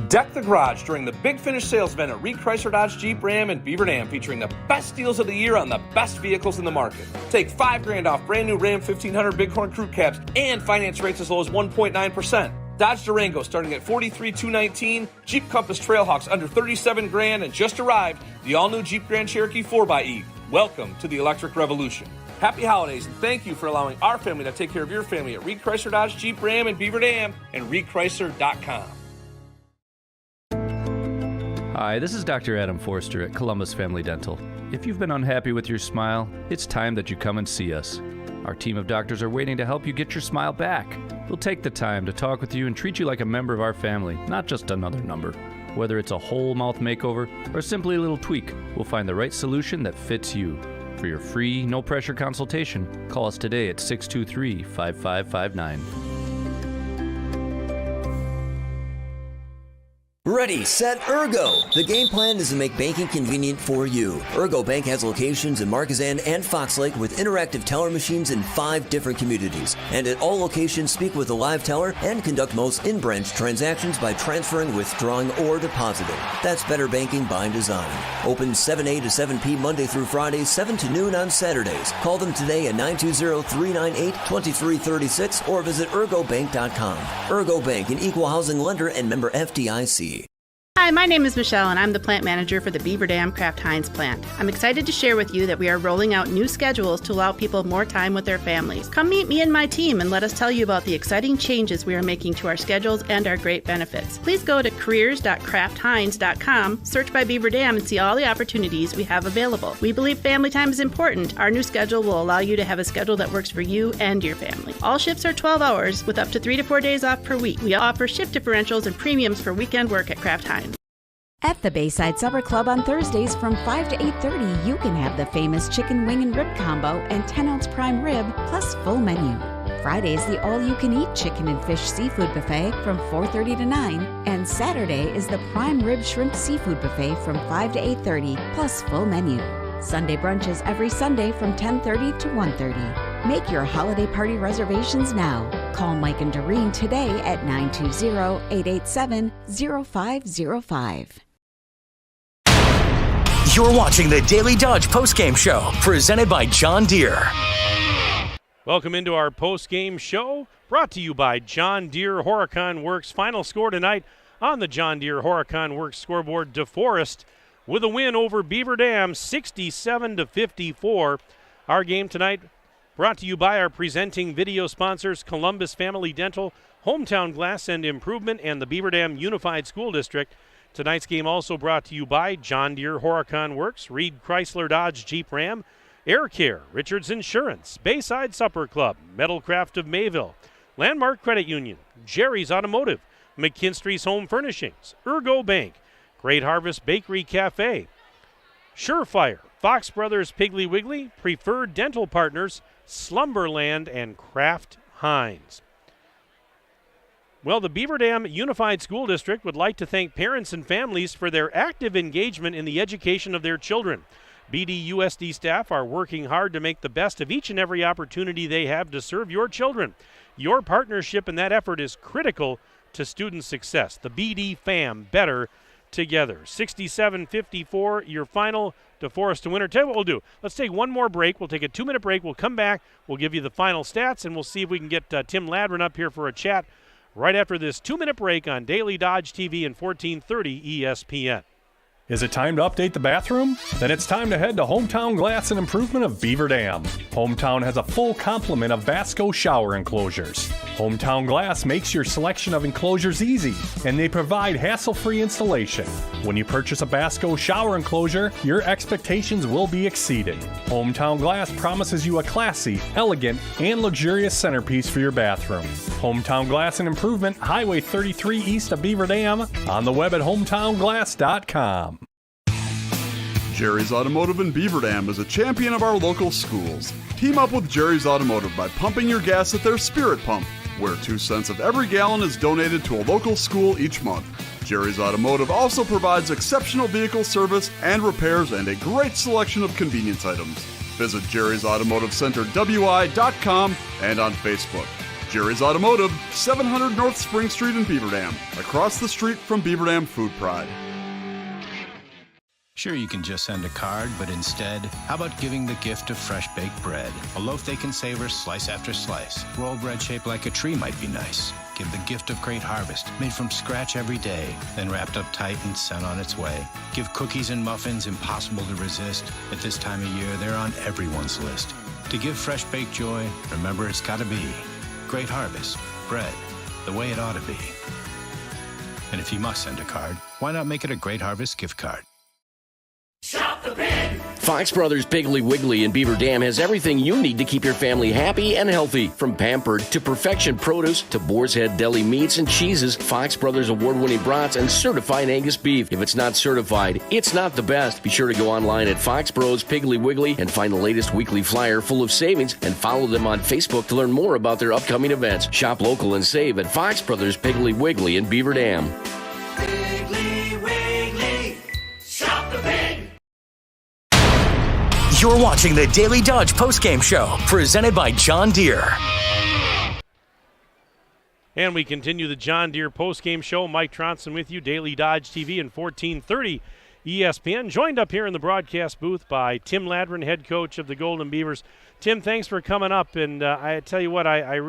Deck the garage during the Big Finish sales event at Reed Chrysler Dodge Jeep Ram in Beaver Dam, featuring the best deals of the year on the best vehicles in the market. Take $5,000 off brand new Ram 1500 Bighorn crew cabs and finance rates as low as 1.9%. Dodge Durango starting at $43,219. Jeep Compass Trailhawks under $37,000, and just arrived the all-new Jeep Grand Cherokee 4xE. Welcome to the electric revolution. Happy holidays, and thank you for allowing our family to take care of your family at Reed Chrysler Dodge Jeep Ram in Beaver Dam and reedchrysler.com. Hi, this is Dr. Adam Forster at Columbus Family Dental. If you've been unhappy with your smile, it's time that you come and see us. Our team of doctors are waiting to help you get your smile back. We'll take the time to talk with you and treat you like a member of our family, not just another number. Whether it's a whole mouth makeover or simply a little tweak, we'll find the right solution that fits you. For your free, no-pressure consultation, call us today at 623-5559. Ready, set, Ergo! The game plan is to make banking convenient for you. Ergo Bank has locations in Marquezan and Fox Lake with interactive teller machines in 5 different communities. And at all locations, speak with a live teller and conduct most in-branch transactions by transferring, withdrawing, or depositing. That's better banking by design. Open 7 a to 7 p Monday through Friday, 7 to noon on Saturdays. Call them today at 920-398-2336 or visit ergobank.com. Ergo Bank, an equal housing lender and member FDIC. Hi, my name is Michelle, and I'm the plant manager for the Beaver Dam Kraft Heinz plant. I'm excited to share with you that we are rolling out new schedules to allow people more time with their families. Come meet me and my team and let us tell you about the exciting changes we are making to our schedules and our great benefits. Please go to careers.kraftheinz.com, search by Beaver Dam, and see all the opportunities we have available. We believe family time is important. Our new schedule will allow you to have a schedule that works for you and your family. All shifts are 12 hours with up to 3 to 4 days off per week. We offer shift differentials and premiums for weekend work at Kraft Heinz. At the Bayside Supper Club on Thursdays from 5 to 8:30, you can have the famous chicken wing and rib combo and 10-ounce prime rib plus full menu. Fridays, the all-you-can-eat chicken and fish seafood buffet from 4:30 to 9, and Saturday is the prime rib shrimp seafood buffet from 5 to 8:30 plus full menu. Sunday brunches every Sunday from 10:30 to 1:30. Make your holiday party reservations now. Call Mike and Doreen today at 920-887-0505. You're watching the Daily Dodge postgame show, presented by John Deere. Welcome into our postgame show, brought to you by John Deere Horicon Works. Final score tonight on the John Deere Horicon Works scoreboard: Deforest with a win over Beaver Dam, 67-54. Our game tonight brought to you by our presenting video sponsors, Columbus Family Dental, Hometown Glass and Improvement, and the Beaver Dam Unified School District. Tonight's game also brought to you by John Deere Horicon Works, Reed Chrysler Dodge Jeep Ram, Air Care, Richards Insurance, Bayside Supper Club, Metalcraft of Mayville, Landmark Credit Union, Jerry's Automotive, McKinstry's Home Furnishings, Ergo Bank, Great Harvest Bakery Cafe, Surefire, Fox Brothers Piggly Wiggly, Preferred Dental Partners, Slumberland, and Kraft Heinz. Well, the Beaver Dam Unified School District would like to thank parents and families for their active engagement in the education of their children. BDUSD staff are working hard to make the best of each and every opportunity they have to serve your children. Your partnership in that effort is critical to student success. The BD fam, better together. 67-54, your final. Deforest to winner. Tell you what we'll do. Let's take one more break. We'll take a 2-minute break. We'll come back. We'll give you the final stats, and we'll see if we can get Tim Ladron up here for a chat right after this 2-minute break on Daily Dodge TV and 1430 ESPN. Is it time to update the bathroom? Then it's time to head to Hometown Glass and Improvement of Beaver Dam. Hometown has a full complement of Vasco shower enclosures. Hometown Glass makes your selection of enclosures easy, and they provide hassle-free installation. When you purchase a Vasco shower enclosure, your expectations will be exceeded. Hometown Glass promises you a classy, elegant, and luxurious centerpiece for your bathroom. Hometown Glass and Improvement, Highway 33 east of Beaver Dam, on the web at hometownglass.com. Jerry's Automotive in Beaver Dam is a champion of our local schools. Team up with Jerry's Automotive by pumping your gas at their Spirit Pump, where 2 cents of every gallon is donated to a local school each month. Jerry's Automotive also provides exceptional vehicle service and repairs and a great selection of convenience items. Visit Jerry's Automotive Center WI.com and on Facebook. Jerry's Automotive, 700 North Spring Street in Beaver Dam, across the street from Beaver Dam Food Pride. Sure, you can just send a card, but instead, how about giving the gift of fresh baked bread? A loaf they can savor slice after slice. Rolled bread shaped like a tree might be nice. Give the gift of Great Harvest, made from scratch every day, then wrapped up tight and sent on its way. Give cookies and muffins impossible to resist. At this time of year, they're on everyone's list. To give fresh baked joy, remember it's gotta be Great Harvest, bread, the way it ought to be. And if you must send a card, why not make it a Great Harvest gift card? Shop the pig! Fox Brothers Piggly Wiggly in Beaver Dam has everything you need to keep your family happy and healthy. From Pampered to Perfection Produce to Boar's Head Deli Meats and Cheeses, Fox Brothers award-winning brats, and certified Angus beef. If it's not certified, it's not the best. Be sure to go online at Fox Bros Piggly Wiggly and find the latest weekly flyer full of savings, and follow them on Facebook to learn more about their upcoming events. Shop local and save at Fox Brothers Piggly Wiggly in Beaver Dam. Piggly Wiggly, shop the pig! You're watching the Daily Dodge postgame show, presented by John Deere. And we continue the John Deere postgame show. Mike Tronson with you, Daily Dodge TV and 1430 ESPN. Joined up here in the broadcast booth by Tim Ladron, head coach of the Golden Beavers. Tim, thanks for coming up. And I tell you what, I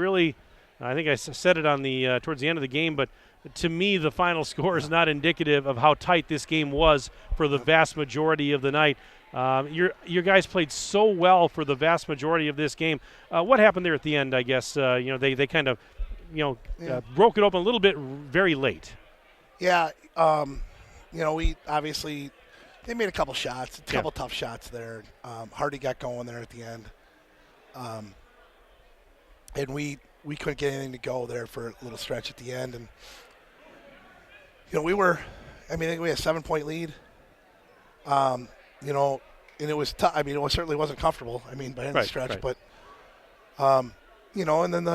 think I said it on the towards the end of the game, but to me, the final score is not indicative of how tight this game was for the vast majority of the night. Your guys played so well for the vast majority of this game. What happened there at the end? I guess they kind of broke it open a little bit very late. Yeah, we obviously they made a couple shots, a couple tough shots there. Hardy got going there at the end, and we couldn't get anything to go there for a little stretch at the end. And we were, I think we had a 7-point lead. And it was tough. It certainly wasn't comfortable. By any stretch, right. But and then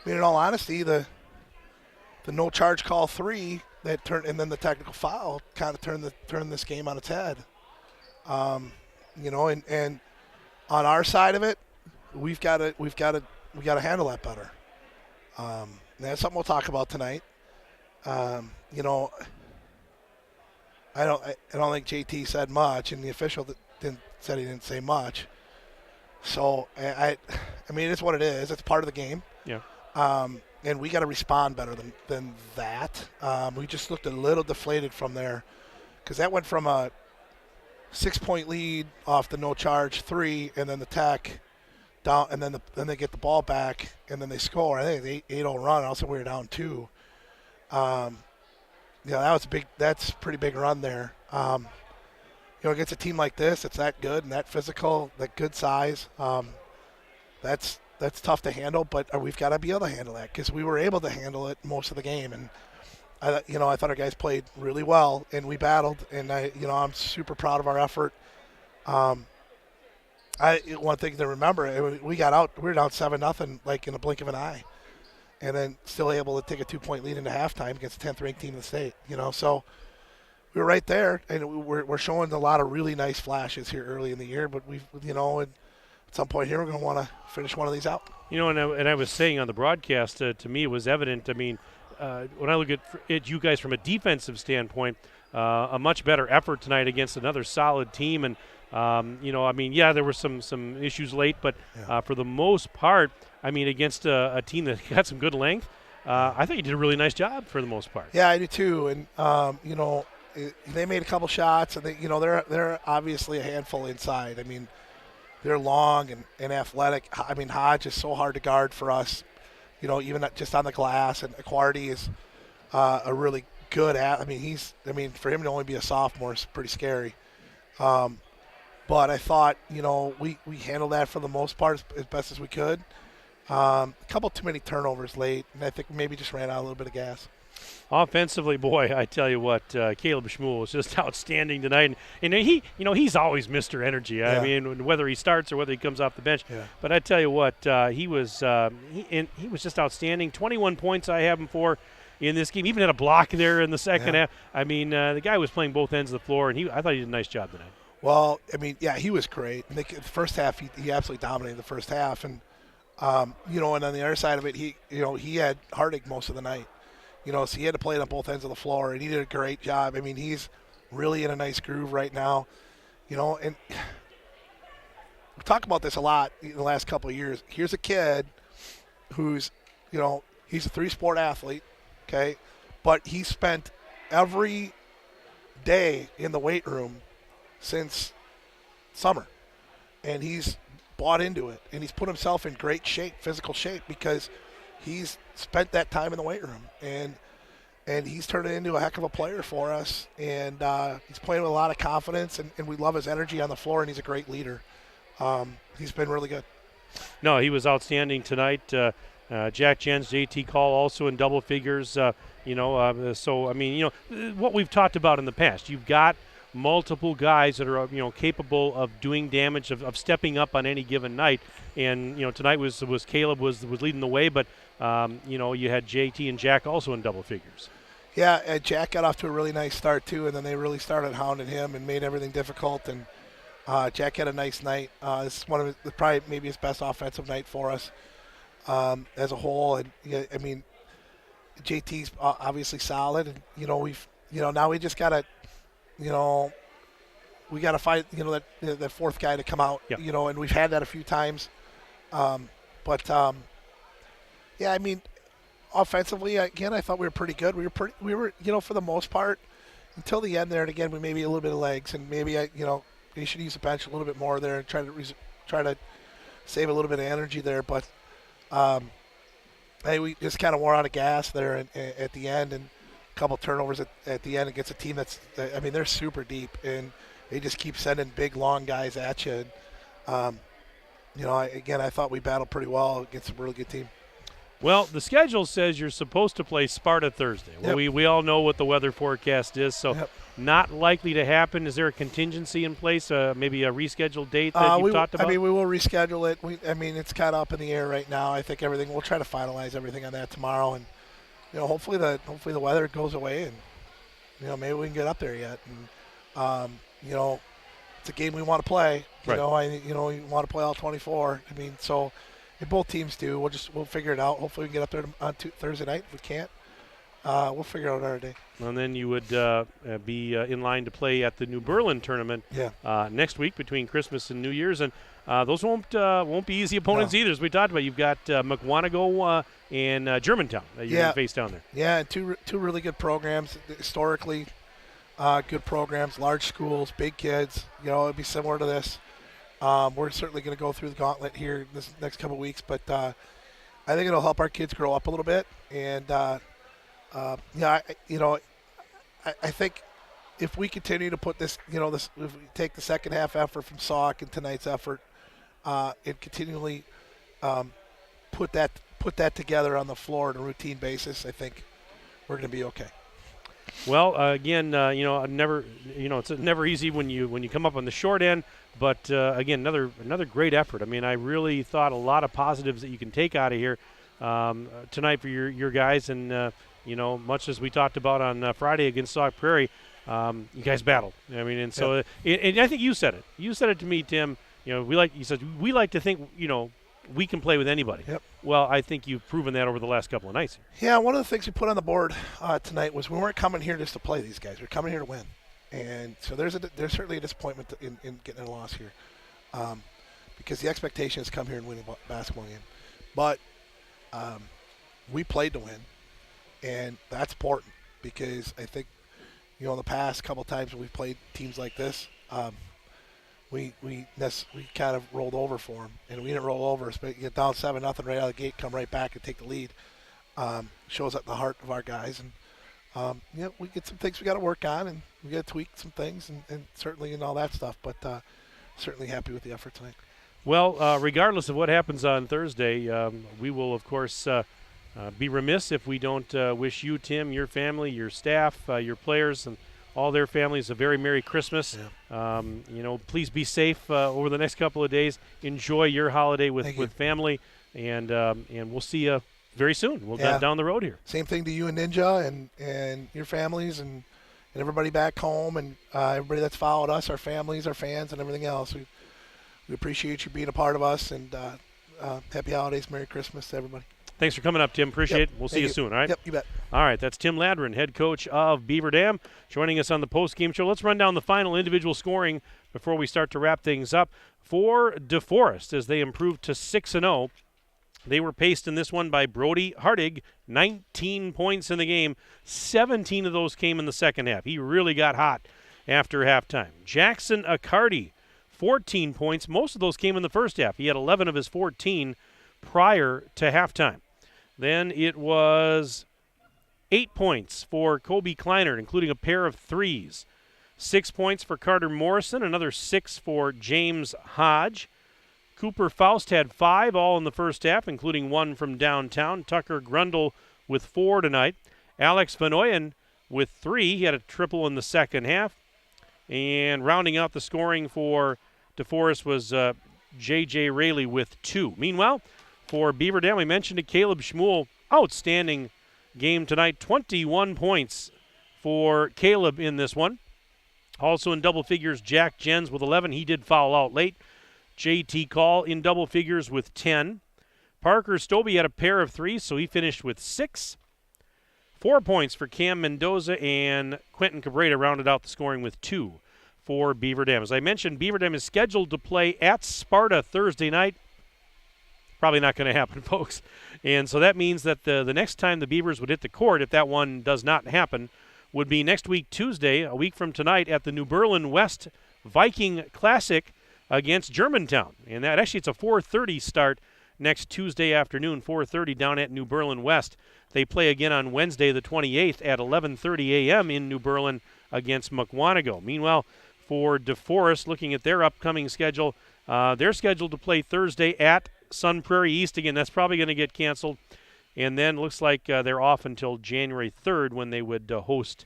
in all honesty, the no charge call 3 that turned, and then the technical foul kind of turned this game on its head. And on our side of it, we got to handle that better. And that's something we'll talk about tonight. I don't think JT said much, and the official said he didn't say much. So I mean, it's what it is. It's part of the game. Yeah. And we got to respond better than that. We just looked a little deflated from there, because that went from a 6-point lead off the no charge 3, and then the Tech down, and then they get the ball back, and then they score. I think they 8-0 run. Also, we were down 2. That was big. That's a pretty big run there. Against a team like this, it's that good and that physical, that good size. That's tough to handle, but we've got to be able to handle that, because we were able to handle it most of the game. And I thought our guys played really well, and we battled. And I'm super proud of our effort. One thing to remember, we got out. We were down 7-0, like in a blink of an eye, and then still able to take a 2-point lead into halftime against the 10th ranked team in the state. So we were right there, and we're showing a lot of really nice flashes here early in the year. But at some point here, we're going to want to finish one of these out. And I was saying on the broadcast, to me, it was evident. I mean, when I look at you guys from a defensive standpoint, a much better effort tonight against another solid team. And, there were some issues late, but for the most part, I mean, against a team that got some good length, I think you did a really nice job for the most part. Yeah, I do too. And, they made a couple shots, and they're obviously a handful inside. I mean, they're long and athletic. I mean, Hodge is so hard to guard for us, even just on the glass. And Aquardi is a really good for him to only be a sophomore is pretty scary. But I thought, we handled that for the most part as best as we could. A couple too many turnovers late, and I think maybe just ran out a little bit of gas. Offensively, boy, I tell you what, Caleb Schmuel was just outstanding tonight. And he's always Mr. Energy. Yeah. I mean, whether he starts or whether he comes off the bench. Yeah. But I tell you what, he was just outstanding. 21 points I have him for in this game. Even had a block there in the second half. I mean, the guy was playing both ends of the floor, and I thought he did a nice job tonight. Well, I mean, yeah, he was great. And the first half, he absolutely dominated the first half. And, and on the other side of it, he had heartache most of the night. So he had to play it on both ends of the floor, and he did a great job. I mean, he's really in a nice groove right now. And we talk about this a lot in the last couple of years. Here's a kid who's, he's a 3-sport athlete, okay? But he spent every day in the weight room since summer, and he's bought into it, and he's put himself in great shape, physical shape, because he's spent that time in the weight room, and he's turned into a heck of a player for us, and he's playing with a lot of confidence, and we love his energy on the floor, and he's a great leader. He's been really good. No, he was outstanding tonight. Jack Jens, JT Call also in double figures. So, I mean, what we've talked about in the past, you've got multiple guys that are capable of doing damage, of stepping up on any given night. And tonight was Caleb was leading the way, but you had JT and Jack also in double figures. Yeah, Jack got off to a really nice start too, and then they really started hounding him and made everything difficult. And Jack had a nice night. This is one of probably maybe his best offensive night for us as a whole. And I mean, JT's obviously solid, and we've now we just gotta we got to find that fourth guy to come out. Yep. And we've had that a few times. Yeah, I mean, offensively, again, I thought we were pretty good. We were for the most part until the end there. And again, we maybe a little bit of legs, and maybe they should use the bench a little bit more there and try to save a little bit of energy there. But we just kind of wore out of gas there at the end, and a couple turnovers at the end against a team they're super deep, and they just keep sending big, long guys at you. And, I thought we battled pretty well against a really good team. Well, the schedule says you're supposed to play Sparta Thursday. Well, Yep. we all know what the weather forecast is, so not likely to happen. Is there a contingency in place, maybe a rescheduled date that you've talked about? I mean, we will reschedule it. It's kind of up in the air right now. I think we'll try to finalize everything on that tomorrow, and hopefully the weather goes away, and maybe we can get up there yet. And it's a game we want to play. Right. You want to play all 24. I mean, so if both teams do, we'll figure it out. Hopefully we can get up there on Thursday night. If we can't, we'll figure it out another day. And then you would be in line to play at the New Berlin tournament next week between Christmas and New Year's, and those won't be easy opponents either. As we talked about, you've got McWanago and Germantown that you're going to face down there. Yeah, and two really good programs historically. Good programs, large schools, big kids. It'd be similar to this. We're certainly going to go through the gauntlet here this next couple of weeks, but I think it'll help our kids grow up a little bit. And I think if we continue to put this, if we take the second half effort from Sauk and tonight's effort, and continually put that together on the floor on a routine basis, I think we're going to be okay. Well, again, it's never easy when you come up on the short end. But again, another great effort. I mean, I really thought a lot of positives that you can take out of here tonight for your guys. And much as we talked about on Friday against Sauk Prairie, you guys battled. I mean, and so and I think you said it. You said it to me, Tim. We like to think we can play with anybody. Yep. Well, I think you've proven that over the last couple of nights. Yeah, one of the things we put on the board tonight was we weren't coming here just to play these guys. We're coming here to win. And so there's certainly a disappointment in getting a loss here, because the expectation is come here and win a basketball game. But we played to win, and that's important because I think the past couple times when we've played teams like this, we kind of rolled over for them, and we didn't roll over. But you get down 7-0 right out of the gate, come right back and take the lead. Shows at the heart of our guys, and we get some things we got to work on, and we got to tweak some things, and certainly and all that stuff. But certainly happy with the effort tonight. Well, regardless of what happens on Thursday, we will of course be remiss if we don't wish you, Tim, your family, your staff, your players, and all their families a very Merry Christmas. Yeah. Please be safe over the next couple of days. Enjoy your holiday with family, and we'll see you very soon. We'll get down the road here. Same thing to you and Ninja and your families and everybody back home and everybody that's followed us, our families, our fans, and everything else. We appreciate you being a part of us, and happy holidays, Merry Christmas to everybody. Thanks for coming up, Tim. Appreciate it. We'll see you soon, all right? Yep, you bet. All right, that's Tim Ladron, head coach of Beaver Dam, joining us on the post-game show. Let's run down the final individual scoring before we start to wrap things up. For Deforest, as they improved to 6-0, they were paced in this one by Brody Hartig, 19 points in the game. 17 of those came in the second half. He really got hot after halftime. Jackson Accardi, 14 points. Most of those came in the first half. He had 11 of his 14 prior to halftime. Then it was 8 points for Kobe Kleinert, including a pair of threes. 6 points for Carter Morrison, another 6 for James Hodge. Cooper Faust had 5 all in the first half, including 1 from downtown. Tucker Grundle with 4 tonight. Alex Van Ooyen with 3. He had a triple in the second half. And rounding out the scoring for DeForest was J.J. Rayleigh with 2. Meanwhile, for Beaver Dam, we mentioned it, Caleb Schmuel, outstanding game tonight. 21 points for Caleb in this one. Also in double figures, Jack Jens with 11. He did foul out late. J.T. Call in double figures with 10. Parker Stobie had a pair of threes, so he finished with 6. 4 points for Cam Mendoza, and Quentin Cabrera rounded out the scoring with 2 for Beaver Dam. As I mentioned, Beaver Dam is scheduled to play at Sparta Thursday night. Probably not going to happen, folks. And so that means that the next time the Beavers would hit the court, if that one does not happen, would be next week, Tuesday, a week from tonight, at the New Berlin West Viking Classic against Germantown. And that actually, it's a 4:30 start next Tuesday afternoon, 4:30 down at New Berlin West. They play again on Wednesday the 28th at 11:30 a.m. in New Berlin against McWanago. Meanwhile, for DeForest, looking at their upcoming schedule, they're scheduled to play Thursday at Sun Prairie East. Again, that's probably going to get canceled. And then looks like they're off until January 3rd when they would host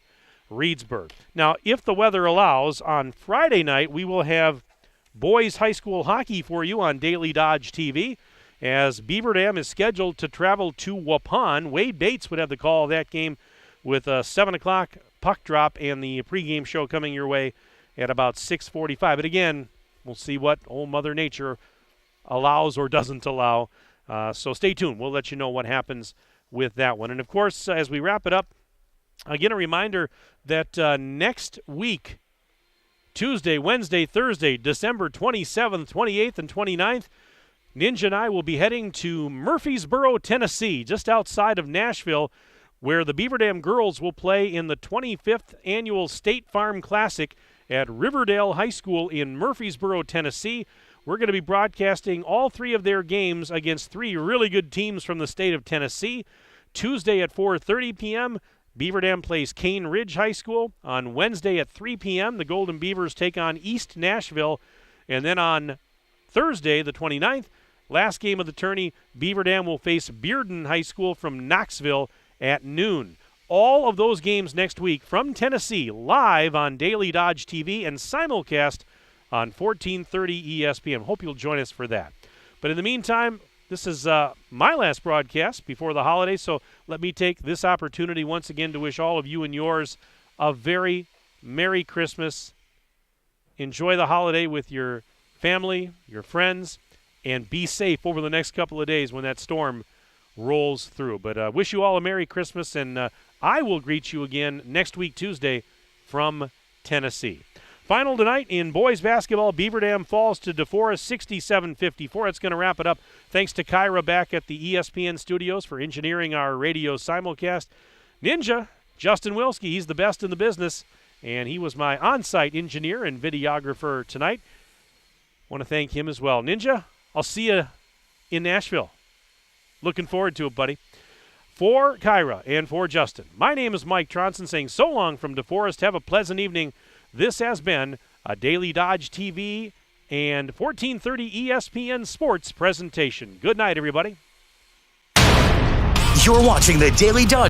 Reedsburg. Now, if the weather allows, on Friday night we will have boys high school hockey for you on Daily Dodge TV, as Beaver Dam is scheduled to travel to Waupun. Wade Bates would have the call of that game with a 7 o'clock puck drop and the pregame show coming your way at about 6:45. But again, we'll see what old Mother Nature allows or doesn't allow. So stay tuned. We'll let you know what happens with that one. And, of course, as we wrap it up, again, a reminder that next week, Tuesday, Wednesday, Thursday, December 27th, 28th, and 29th, Ninja and I will be heading to Murfreesboro, Tennessee, just outside of Nashville, where the Beaver Dam girls will play in the 25th Annual State Farm Classic at Riverdale High School in Murfreesboro, Tennessee. We're going to be broadcasting all three of their games against three really good teams from the state of Tennessee. Tuesday at 4:30 p.m., Beaver Dam plays Cane Ridge High School. On Wednesday at 3 p.m., the Golden Beavers take on East Nashville. And then on Thursday, the 29th, last game of the tourney, Beaver Dam will face Bearden High School from Knoxville at noon. All of those games next week from Tennessee, live on Daily Dodge TV and simulcast on 1430 ESPN. Hope you'll join us for that. But in the meantime, this is my last broadcast before the holidays, so let me take this opportunity once again to wish all of you and yours a very Merry Christmas. Enjoy the holiday with your family, your friends, and be safe over the next couple of days when that storm rolls through. But wish you all a Merry Christmas, and I will greet you again next week, Tuesday, from Tennessee. Final tonight in boys basketball, Beaver Dam falls to Deforest 67-54. It's going to wrap it up. Thanks to Kyra back at the ESPN studios for engineering our radio simulcast. Ninja, Justin Wilski, he's the best in the business, and he was my on-site engineer and videographer tonight. Want to thank him as well. Ninja, I'll see you in Nashville. Looking forward to it, buddy. For Kyra and for Justin, my name is Mike Tronson saying so long from Deforest. Have a pleasant evening. This has been a Daily Dodge TV and 1430 ESPN Sports presentation. Good night, everybody. You're watching the Daily Dodge